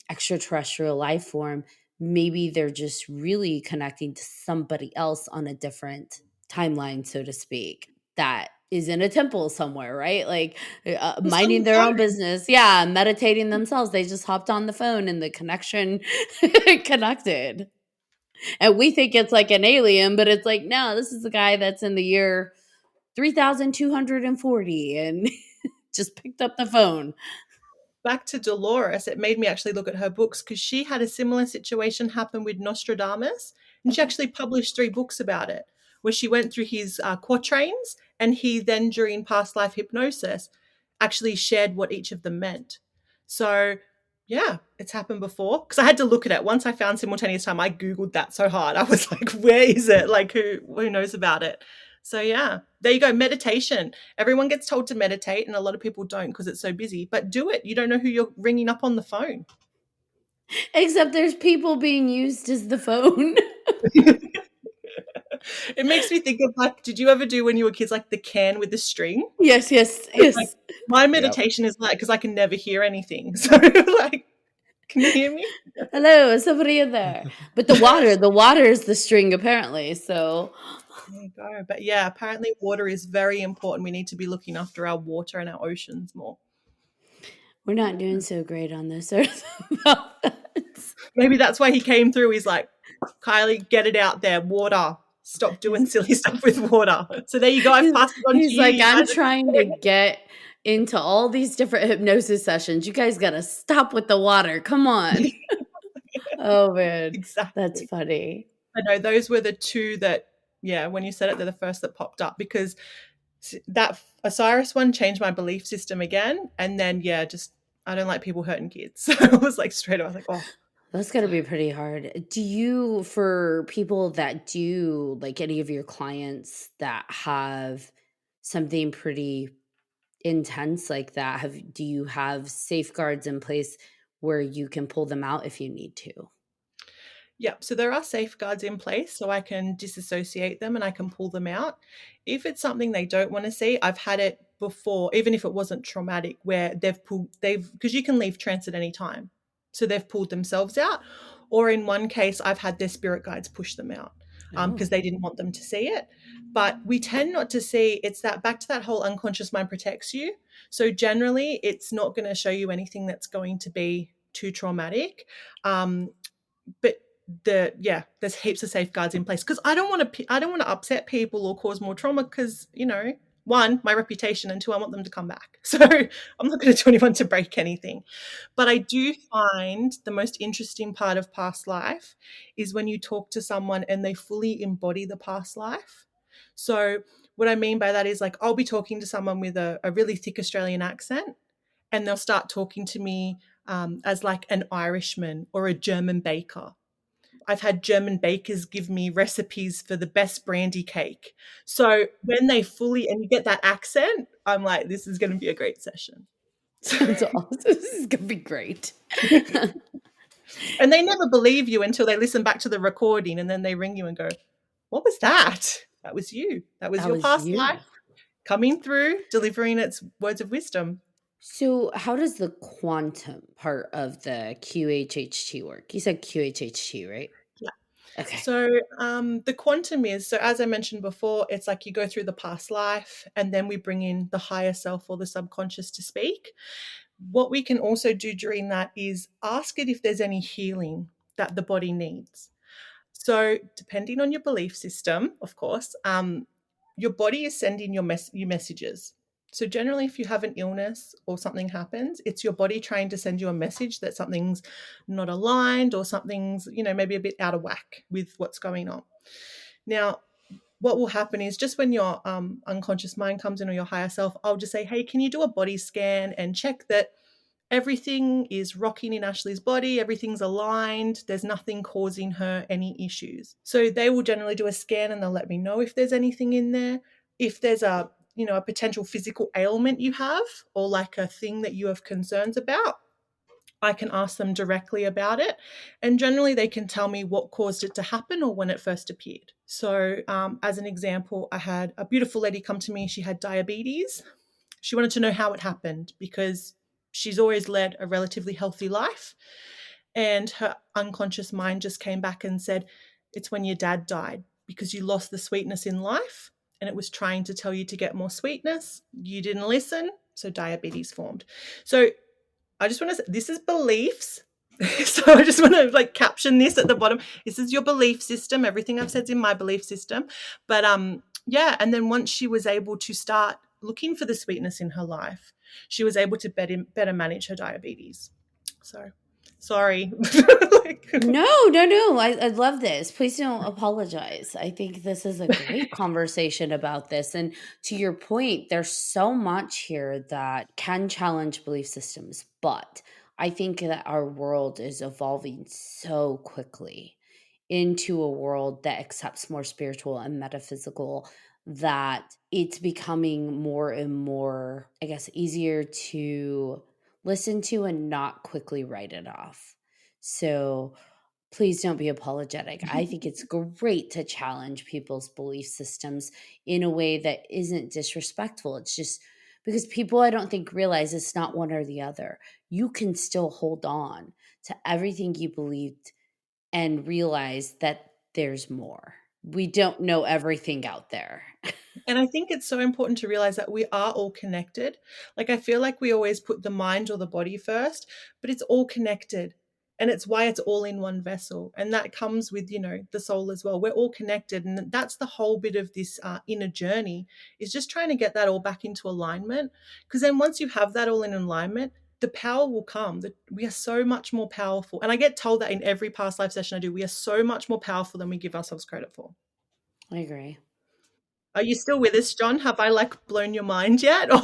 extraterrestrial life form, maybe they're just really connecting to somebody else on a different timeline, so to speak, that is in a temple somewhere, right? Like minding their own business. Yeah, meditating themselves. They just hopped on the phone and the connection connected. And we think it's like an alien, but it's like, no, this is the guy that's in the year 3240 and just picked up the phone. Back to Dolores, it made me actually look at her books, because she had a similar situation happen with Nostradamus, and she actually published 3 books about it, where she went through his quatrains, and he then, during past life hypnosis, actually shared what each of them meant. So yeah, it's happened before, because I had to look at it. Once I found simultaneous time, I Googled that so hard. I was like, where is it? Like, who knows about it? So yeah, there you go. Meditation. Everyone gets told to meditate, and a lot of people don't because it's so busy. But do it. You don't know who you're ringing up on the phone. Except there's people being used as the phone. It makes me think of, like, did you ever do when you were kids, like the can with the string? Yes. Like, my meditation is like, because I can never hear anything. So like, can you hear me? Hello, is somebody in there? But the water is the string, apparently. So there you go. But yeah, apparently water is very important. We need to be looking after our water and our oceans more. We're not doing so great on this earth about that. Maybe that's why he came through. He's like, Kylie, get it out there. Water. Stop doing silly stuff with water. So there you go. I've passed it on to you. He's like, I'm trying to get into all these different hypnosis sessions. You guys got to stop with the water. Come on. Oh, man. Exactly. That's funny. I know those were the 2 that, yeah, when you said it, they're the first that popped up, because that Osiris one changed my belief system again. And then, yeah, just, I don't like people hurting kids. So I was like, straight up, I was like, oh. That's got to be pretty hard. Do you, for people that do, like any of your clients that have something pretty intense like that, do you have safeguards in place where you can pull them out if you need to? Yep. So there are safeguards in place so I can disassociate them and I can pull them out. If it's something they don't want to see, I've had it before, even if it wasn't traumatic, where because you can leave trance at any time. So they've pulled themselves out. Or in one case, I've had their spirit guides push them out because they didn't want them to see it. But we tend not to see, it's that back to that whole unconscious mind protects you. So generally, it's not going to show you anything that's going to be too traumatic. But there's heaps of safeguards in place because I don't want to upset people or cause more trauma because, one, my reputation, and two, I want them to come back. So I'm not going to tell anyone to break anything. But I do find the most interesting part of past life is when you talk to someone and they fully embody the past life. So what I mean by that is, like, I'll be talking to someone with a really thick Australian accent and they'll start talking to me as like an Irishman or a German baker. I've had German bakers give me recipes for the best brandy cake. So when they and you get that accent, I'm like, this is going to be a great session. That's awesome. This is going to be great. And they never believe you until they listen back to the recording and then they ring you and go, what was that? That was you. That was your past life coming through, delivering its words of wisdom. So how does the quantum part of the QHHT work? You said QHHT, right? Yeah. Okay. So the quantum is, so as I mentioned before, it's like you go through the past life and then we bring in the higher self or the subconscious to speak. What we can also do during that is ask it if there's any healing that the body needs. So depending on your belief system, of course, your body is sending you messages. So generally, if you have an illness or something happens, it's your body trying to send you a message that something's not aligned or something's, maybe a bit out of whack with what's going on. Now, what will happen is just when your unconscious mind comes in or your higher self, I'll just say, hey, can you do a body scan and check that everything is rocking in Ashley's body, everything's aligned, there's nothing causing her any issues. So they will generally do a scan and they'll let me know if there's anything in there. If there's a potential physical ailment you have or like a thing that you have concerns about, I can ask them directly about it. And generally they can tell me what caused it to happen or when it first appeared. So as an example, I had a beautiful lady come to me. She had diabetes. She wanted to know how it happened because she's always led a relatively healthy life. And her unconscious mind just came back and said, it's when your dad died because you lost the sweetness in life and it was trying to tell you to get more sweetness. You didn't listen, so diabetes formed. So I just want to say, this is beliefs. So I just want to caption this at the bottom. This is your belief system. Everything I've said is in my belief system. But and then once she was able to start looking for the sweetness in her life, she was able to better manage her diabetes. So sorry. No. I love this. Please don't apologize. I think this is a great conversation about this. And to your point, there's so much here that can challenge belief systems, but I think that our world is evolving so quickly into a world that accepts more spiritual and metaphysical that it's becoming more and more, I guess, easier to listen to and not quickly write it off. So please don't be apologetic. I think it's great to challenge people's belief systems in a way that isn't disrespectful. It's just because people, I don't think, realize it's not one or the other. You can still hold on to everything you believed and realize that there's more. We don't know everything out there. And I think it's so important to realize that we are all connected. I feel like we always put the mind or the body first, but it's all connected. And it's why it's all in one vessel. And that comes with, the soul as well. We're all connected. And that's the whole bit of this inner journey, is just trying to get that all back into alignment. Because then once you have that all in alignment, the power will come. We are so much more powerful. And I get told that in every past life session I do. We are so much more powerful than we give ourselves credit for. I agree. Are you still with us, John? Have I blown your mind yet? Or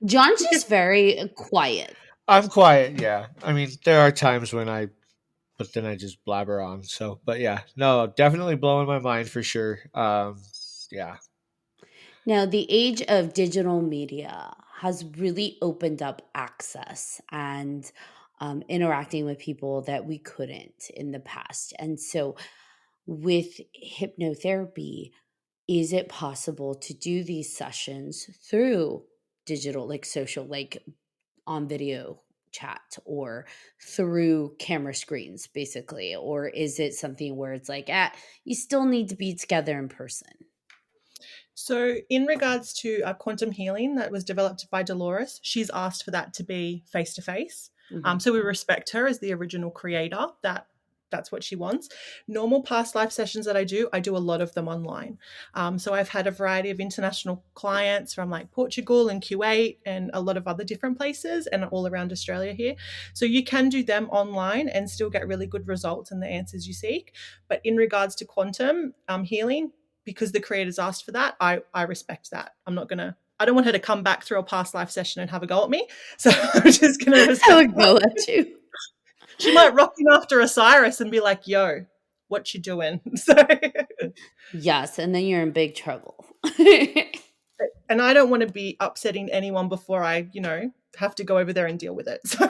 John's just very quiet. I'm quiet, yeah. I mean, there are times when but then I just blabber on. So, but yeah, no, definitely blowing my mind for sure. Yeah. Now, the age of digital media has really opened up access and interacting with people that we couldn't in the past. And so with hypnotherapy, is it possible to do these sessions through digital, like social, like on video chat or through camera screens, basically? Or is it something where it's like, you still need to be together in person? So, in regards to quantum healing that was developed by Dolores, she's asked for that to be face to face. So we respect her as the original creator. That's what she wants. Normal past life sessions that I do a lot of them online. So I've had a variety of international clients from like Portugal and Kuwait and a lot of other different places and all around Australia here. So you can do them online and still get really good results and the answers you seek. But in regards to quantum healing, because the creators asked for that, I respect that. I don't want her to come back through a past life session and have a go at me. So I'm just going to respect go at you. She might rock in after Osiris and be like, yo, what you doing? So, yes, and then you're in big trouble. and I don't want to be upsetting anyone before I, have to go over there and deal with it. So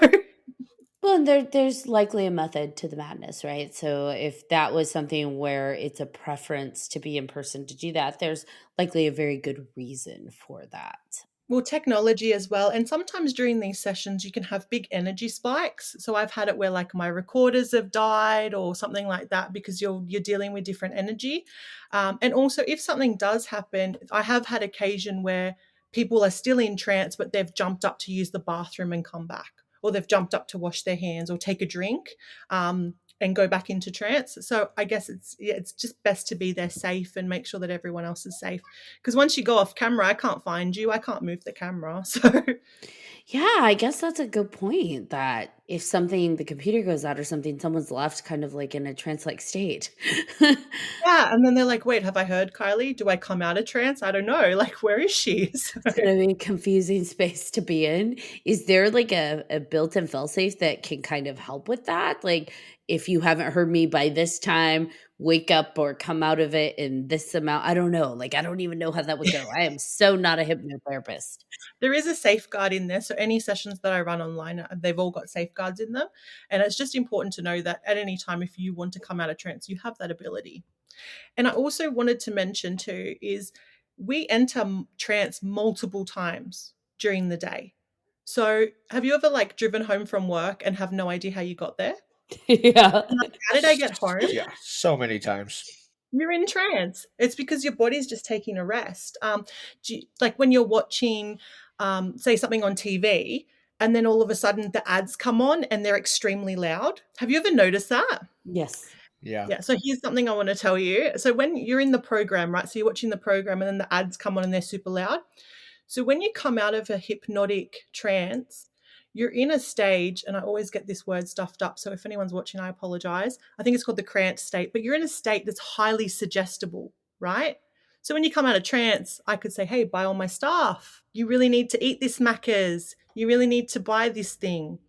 Well, there's likely a method to the madness, right? So if that was something where it's a preference to be in person to do that, there's likely a very good reason for that. well, technology as well. And sometimes during these sessions, you can have big energy spikes. So I've had it where like my recorders have died or something like that because you're dealing with different energy. And also, if something does happen, I have had occasion where people are still in trance, but they've jumped up to use the bathroom and come back, or they've jumped up to wash their hands or take a drink. And go back into trance. So I guess it's just best to be there safe and make sure that everyone else is safe. Because once you go off camera, I can't find you. I can't move the camera. So Yeah, I guess that's a good point that if the computer goes out or something, someone's left kind of like in a trance-like state. yeah, and then they're like, wait, have I heard Kylie? Do I come out of trance? I don't know. Like, where is she? So, It's going to be a confusing space to be in. Is there like a built-in failsafe that can kind of help with that? Like, if you haven't heard me by this time, wake up or come out of it in this amount. I don't know. Like, I don't even know how that would go. I am so not a hypnotherapist. there is a safeguard in there. So any sessions that I run online, they've all got safeguards in them. And it's just important to know that at any time, if you want to come out of trance, you have that ability. And I also wanted to mention too is we enter trance multiple times during the day. So have you ever like driven home from work and have no idea how you got there? Yeah. Like, how did I get home? Yeah, so many times. You're in trance. It's because your body's just taking a rest. Like when you're watching, say, something on TV, and then all of a sudden the ads come on and they're extremely loud. Have you ever noticed that? Yes. Yeah. Yeah. So here's something I want to tell you. So when you're in the program, right? So you're watching the program and then the ads come on and they're super loud. So when you come out of a hypnotic trance, you're in a stage, and I always get this word stuffed up. So if anyone's watching, I apologize. I think it's called the trance state, but you're in a state that's highly suggestible, right? So when you come out of trance, I could say, hey, buy all my stuff. You really need to eat this Macca's. You really need to buy this thing.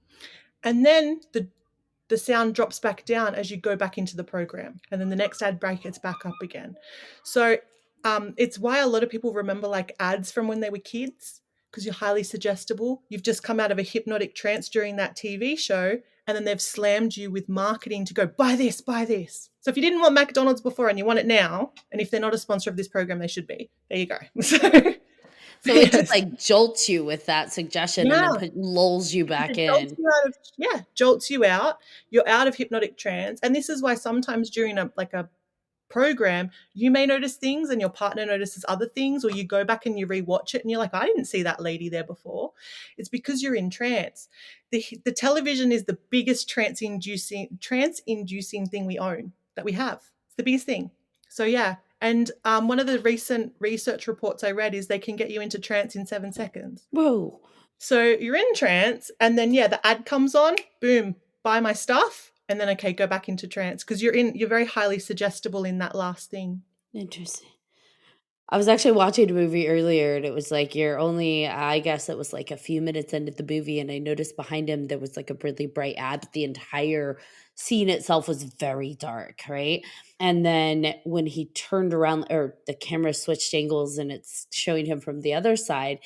And then the sound drops back down as you go back into the program. And then the next ad break, it's back up again. So it's why a lot of people remember like ads from when they were kids, because you're highly suggestible. You've just come out of a hypnotic trance during that TV show, and then they've slammed you with marketing to go, buy this, buy this. So if you didn't want McDonald's before and you want it now, and if they're not a sponsor of this program, they should be. There you go. So it just like jolts you with that suggestion and then lulls you back in. Jolts you out. You're out of hypnotic trance. And this is why sometimes during a program, you may notice things and your partner notices other things, or you go back and you rewatch it and you're like, I didn't see that lady there before. It's because you're in trance. The television is the biggest trance-inducing thing we own, that we have. It's the biggest thing. So yeah. And one of the recent research reports I read is they can get you into trance in 7 seconds. Whoa. So you're in trance, and then the ad comes on, boom, buy my stuff, and then okay, go back into trance, because you're very highly suggestible in that last thing. Interesting. I was actually watching a movie earlier, and it was like I guess it was like a few minutes into the movie, and I noticed behind him there was like a really bright ad, but the entire scene itself was very dark, right? And then when he turned around, or the camera switched angles and it's showing him from the other side,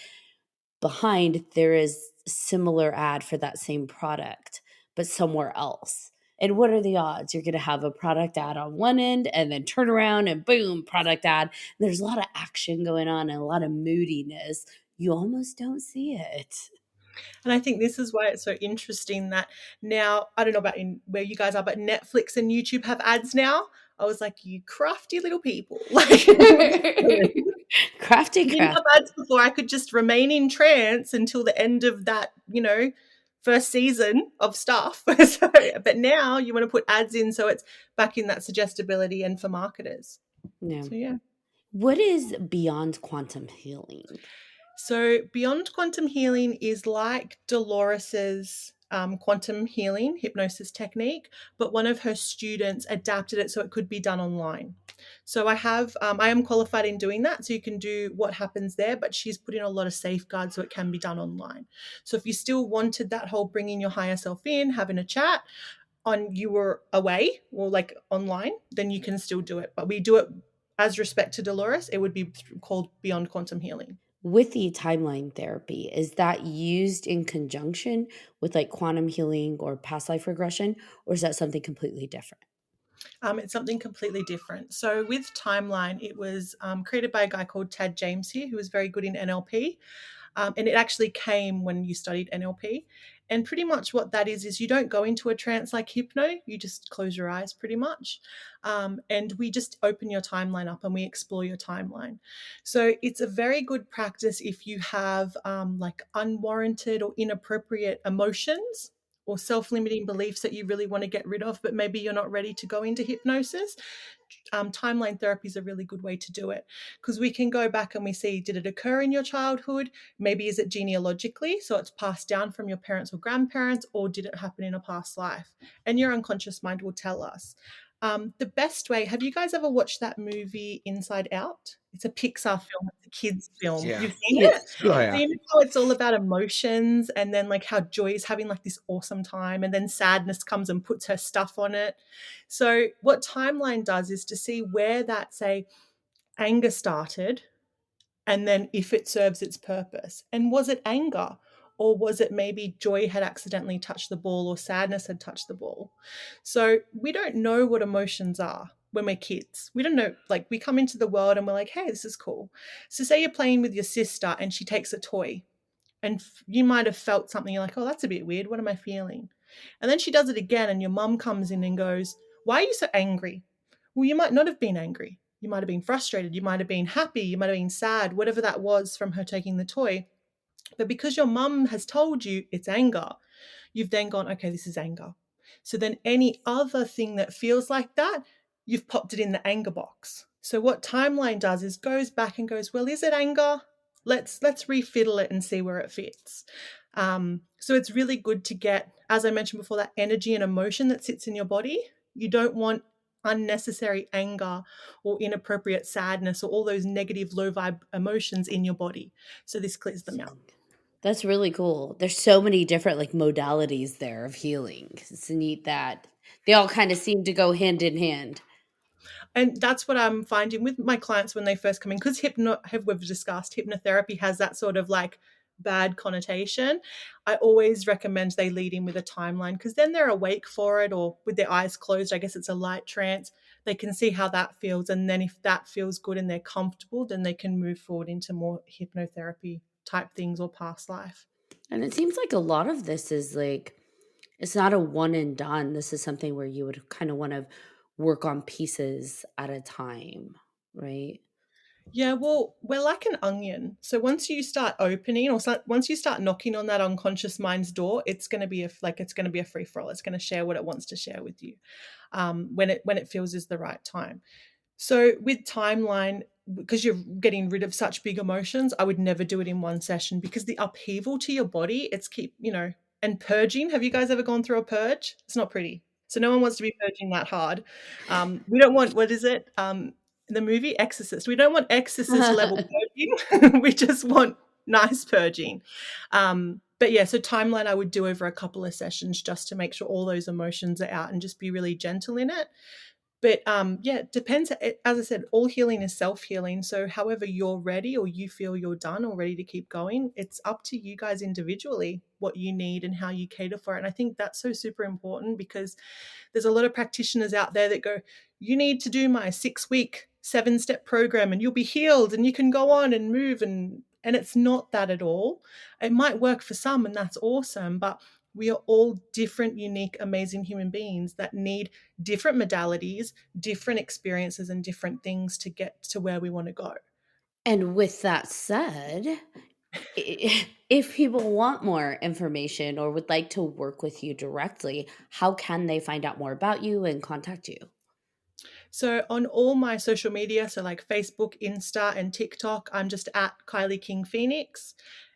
behind there is a similar ad for that same product, but somewhere else. And what are the odds? You're going to have a product ad on one end and then turn around and boom, product ad. There's a lot of action going on and a lot of moodiness. You almost don't see it. And I think this is why it's so interesting that now, I don't know about where you guys are, but Netflix and YouTube have ads now. I was like, you crafty little people. Like, Crafty didn't craft. have ads before. I could just remain in trance until the end of that, first season of stuff. But now you want to put ads in so it's back in that suggestibility and for marketers. Yeah. So, yeah. What is beyond quantum healing? So Beyond Quantum Healing is like Dolores's quantum healing hypnosis technique, but one of her students adapted it so it could be done online. So I am qualified in doing that, so you can do what happens there, but she's put in a lot of safeguards so it can be done online. So if you still wanted that whole bringing your higher self in, having a chat, you were away or like online, then you can still do it. But we do it as respect to Dolores, it would be called Beyond Quantum Healing. With the timeline therapy, is that used in conjunction with like quantum healing or past life regression, or is that something completely different? It's something completely different. So with Timeline, it was created by a guy called Tad James here, who was very good in NLP. And it actually came when you studied NLP. And pretty much what that is you don't go into a trance like hypno, you just close your eyes pretty much. And we just open your timeline up and we explore your timeline. So it's a very good practice if you have like unwarranted or inappropriate emotions or self-limiting beliefs that you really want to get rid of, but maybe you're not ready to go into hypnosis. Timeline therapy is a really good way to do it, because we can go back and we see, did it occur in your childhood? Maybe is it genealogically, so it's passed down from your parents or grandparents, or did it happen in a past life? And your unconscious mind will tell us. The best way, have you guys ever watched that movie Inside Out? It's a Pixar film, it's a kids film. Yeah. You've seen Yes. it? Oh So yeah. you know how it's all about emotions, and then like how Joy is having like this awesome time, and then sadness comes and puts her stuff on it. So what Timeline does is to see where that, say, anger started, and then if it serves its purpose. And was it anger? Or was it maybe Joy had accidentally touched the ball, or sadness had touched the ball? So we don't know what emotions are when we're kids. We don't know, like we come into the world and we're like, hey, this is cool. So say you're playing with your sister and she takes a toy, and you might have felt something, you're like, oh, that's a bit weird. What am I feeling? And then she does it again and your mum comes in and goes, why are you so angry? Well, you might not have been angry. You might have been frustrated. You might have been happy. You might have been sad, whatever that was from her taking the toy. But because your mum has told you it's anger, you've then gone, okay, this is anger. So then any other thing that feels like that, you've popped it in the anger box. So what Timeline does is goes back and goes, well, is it anger? Let's refiddle it and see where it fits. So it's really good to get, as I mentioned before, that energy and emotion that sits in your body. You don't want unnecessary anger or inappropriate sadness or all those negative low vibe emotions in your body. So this clears them out. That's really cool. There's so many different like modalities there of healing. It's neat that they all kind of seem to go hand in hand. And that's what I'm finding with my clients when they first come in, because we've discussed hypnotherapy has that sort of like bad connotation. I always recommend they lead in with a timeline, because then they're awake for it, or with their eyes closed. I guess it's a light trance. They can see how that feels. And then if that feels good and they're comfortable, then they can move forward into more hypnotherapy type things or past life. And it seems like a lot of this is like, it's not a one and done. This is something where you would kind of want to work on pieces at a time, right? Yeah, well, we're like an onion. So once you start opening, or once you start knocking on that unconscious mind's door, it's going to be a free for all. It's going to share what it wants to share with you, when it feels is the right time. So with Timeline, because you're getting rid of such big emotions, I would never do it in one session, because the upheaval to your body, and purging. Have you guys ever gone through a purge? It's not pretty. So no one wants to be purging that hard. We don't want, what is it? The movie Exorcist. We don't want exorcist level purging. We just want nice purging. But yeah, so Timeline I would do over a couple of sessions just to make sure all those emotions are out and just be really gentle in it. But yeah, it depends. As I said, all healing is self-healing. So however you're ready or you feel you're done or ready to keep going, it's up to you guys individually what you need and how you cater for it. And I think that's so super important, because there's a lot of practitioners out there that go, you need to do my 6-week 7-step program and you'll be healed and you can go on and move. And it's not that at all. It might work for some, and that's awesome, but we are all different, unique, amazing human beings that need different modalities, different experiences, and different things to get to where we want to go. And with that said, if people want more information or would like to work with you directly, how can they find out more about you and contact you? So on all my social media, so like Facebook, Insta, and TikTok, I'm just at Kylie King Phoenix.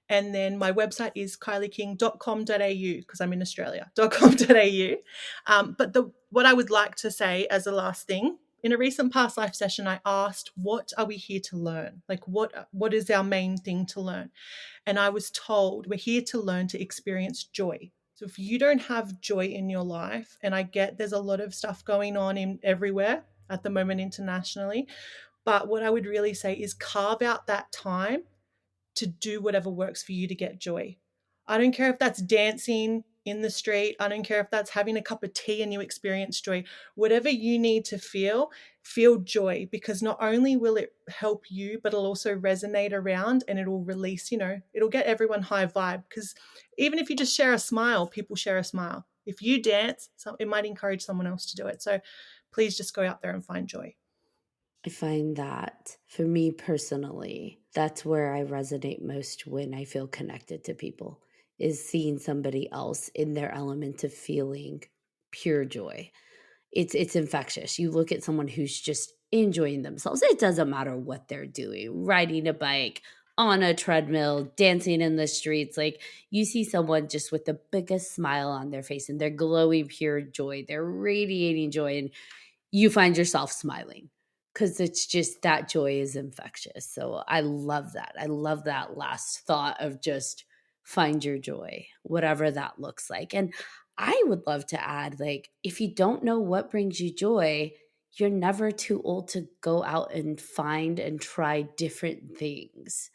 And then my website is kylieking.com.au, because I'm in Australia, .com.au. But what I would like to say as a last thing, in a recent past life session, I asked, what are we here to learn? Like, what is our main thing to learn? And I was told, we're here to learn to experience joy. So if you don't have joy in your life, and I get there's a lot of stuff going on in everywhere at the moment internationally, but what I would really say is carve out that time to do whatever works for you to get joy. I don't care if that's dancing in the street. I don't care if that's having a cup of tea and you experience joy. Whatever you need to feel joy, because not only will it help you, but it'll also resonate around, and it'll release, it'll get everyone high vibe. Because even if you just share a smile, people share a smile. If you dance, it might encourage someone else to do it. So please just go out there and find joy. I find that for me personally, that's where I resonate most when I feel connected to people, is seeing somebody else in their element of feeling pure joy. It's infectious. You look at someone who's just enjoying themselves. It doesn't matter what they're doing, riding a bike, on a treadmill, dancing in the streets. Like, you see someone just with the biggest smile on their face and they're glowing pure joy. They're radiating joy, and you find yourself smiling because it's just that joy is infectious. So I love that. I love that last thought of just find your joy, whatever that looks like. And I would love to add, like, if you don't know what brings you joy, you're never too old to go out and find and try different things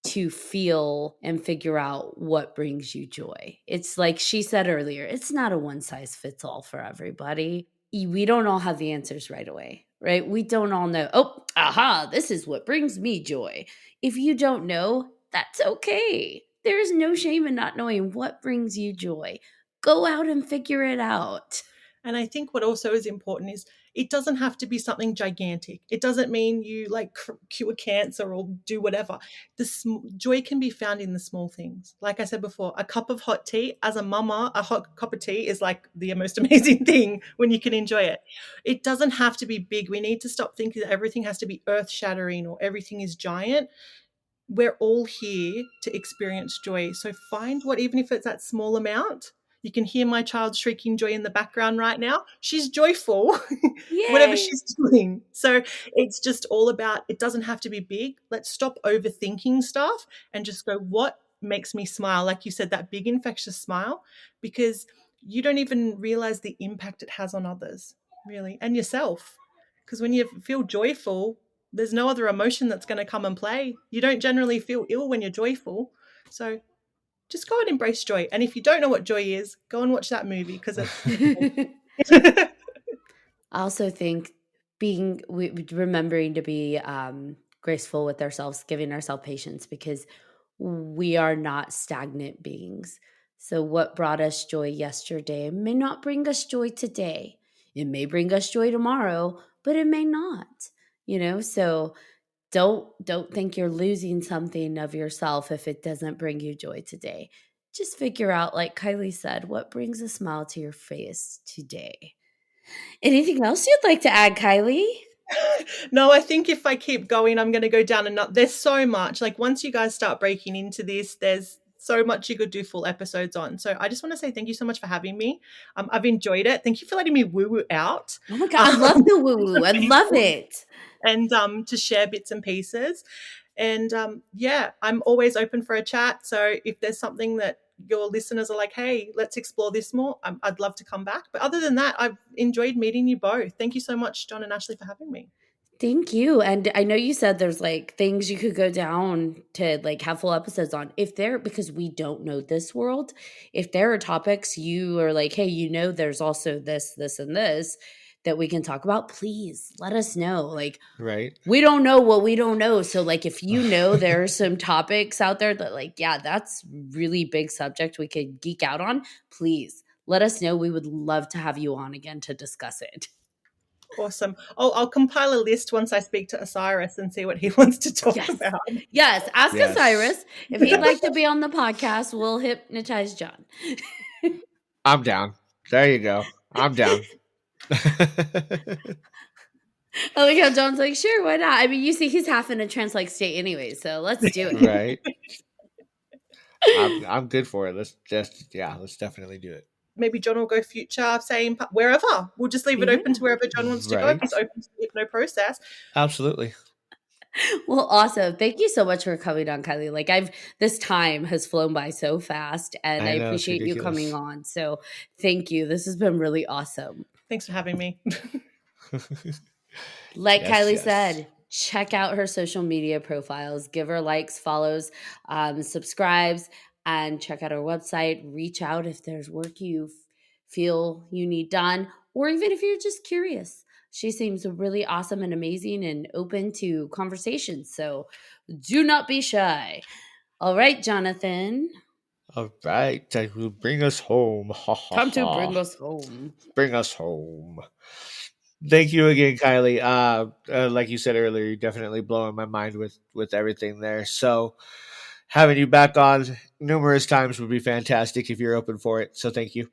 to feel and figure out what brings you joy. It's like she said earlier, it's not a one size fits all for everybody. We don't all have the answers right away, right? We don't all know, oh, aha, this is what brings me joy. If you don't know, that's okay. There is no shame in not knowing what brings you joy. Go out and figure it out. And I think what also is important is it doesn't have to be something gigantic. It doesn't mean you like cure cancer or do whatever. Joy can be found in the small things. Like I said before, a cup of hot tea, as a mama, a hot cup of tea is like the most amazing thing when you can enjoy it. It doesn't have to be big. We need to stop thinking that everything has to be earth shattering or everything is giant. We're all here to experience joy. So find what, even if it's that small amount. You can hear my child shrieking joy in the background right now. She's joyful, whatever she's doing. So it's just all about, it doesn't have to be big. Let's stop overthinking stuff and just go, what makes me smile? Like you said, that big infectious smile, because you don't even realize the impact it has on others, really, and yourself. Because when you feel joyful, there's no other emotion that's going to come and play. You don't generally feel ill when you're joyful. So just go and embrace joy. And if you don't know what joy is, go and watch that movie, because it's I also think remembering to be graceful with ourselves, giving ourselves patience, because we are not stagnant beings. So what brought us joy yesterday may not bring us joy today. It may bring us joy tomorrow, but it may not. So don't think you're losing something of yourself if it doesn't bring you joy today. Just figure out, like Kylie said, what brings a smile to your face today. Anything else you'd like to add, Kylie? No, I think if I keep going, I'm going to go down and there's so much. Like, once you guys start breaking into this, there's so much you could do full episodes on. So I just want to say thank you so much for having me. I've enjoyed it. Thank you for letting me woo-woo out. Oh my God, I love the woo-woo. I love it. And to share bits and pieces. And yeah, I'm always open for a chat. So if there's something that your listeners are like, hey, let's explore this more, I'd love to come back. But other than that, I've enjoyed meeting you both. Thank you so much, John and Ashley, for having me. Thank you. And I know you said there's like things you could go down to like have full episodes on. If there, because we don't know this world, if there are topics you are like, hey, you know, there's also this, this, and this that we can talk about, please let us know. Like, Right. we don't know what we don't know. So like, if you know, there are some topics out there that like, yeah, that's really big subject we could geek out on, please let us know. We would love to have you on again to discuss it. Awesome. I'll compile a list once I speak to Osiris and see what he wants to talk about. Yes, ask Yes. Osiris if he'd like to be on the podcast. We'll hypnotize John. I'm down. There you go. I'm down. I like how John's like, sure, why not? I mean, you see, he's half in a trance-like state anyway, so let's do it. Right. I'm good for it. Let's definitely do it. Maybe John will go future, same wherever. We'll just leave it open to wherever John wants to go. If he's open to the hypno process. Absolutely. Well, awesome. Thank you so much for coming on, Kylie. Like this time has flown by so fast, and I appreciate you coming on. So thank you. This has been really awesome. Thanks for having me. Like Kylie said, check out her social media profiles, give her likes, follows, subscribes, and check out her website. Reach out if there's work you feel you need done, or even if you're just curious. She seems really awesome and amazing and open to conversations. So do not be shy. All right, Jonathan. All right. Bring us home. Time to bring us home. Bring us home. Thank you again, Kylie. Like you said earlier, you're definitely blowing my mind with everything there. So having you back on numerous times would be fantastic if you're open for it. So thank you.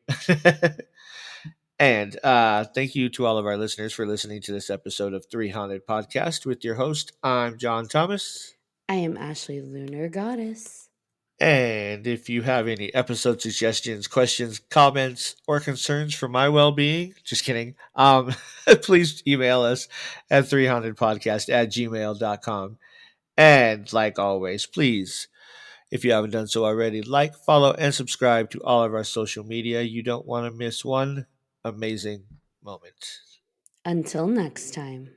And thank you to all of our listeners for listening to this episode of 3Haunted Podcast with your host. I'm John Thomas. I am Ashley Lunar Goddess. And if you have any episode suggestions, questions, comments, or concerns for my well-being, just kidding, please email us at 300podcast@gmail.com. And like always, please, if you haven't done so already, like, follow, and subscribe to all of our social media. You don't want to miss one amazing moment. Until next time.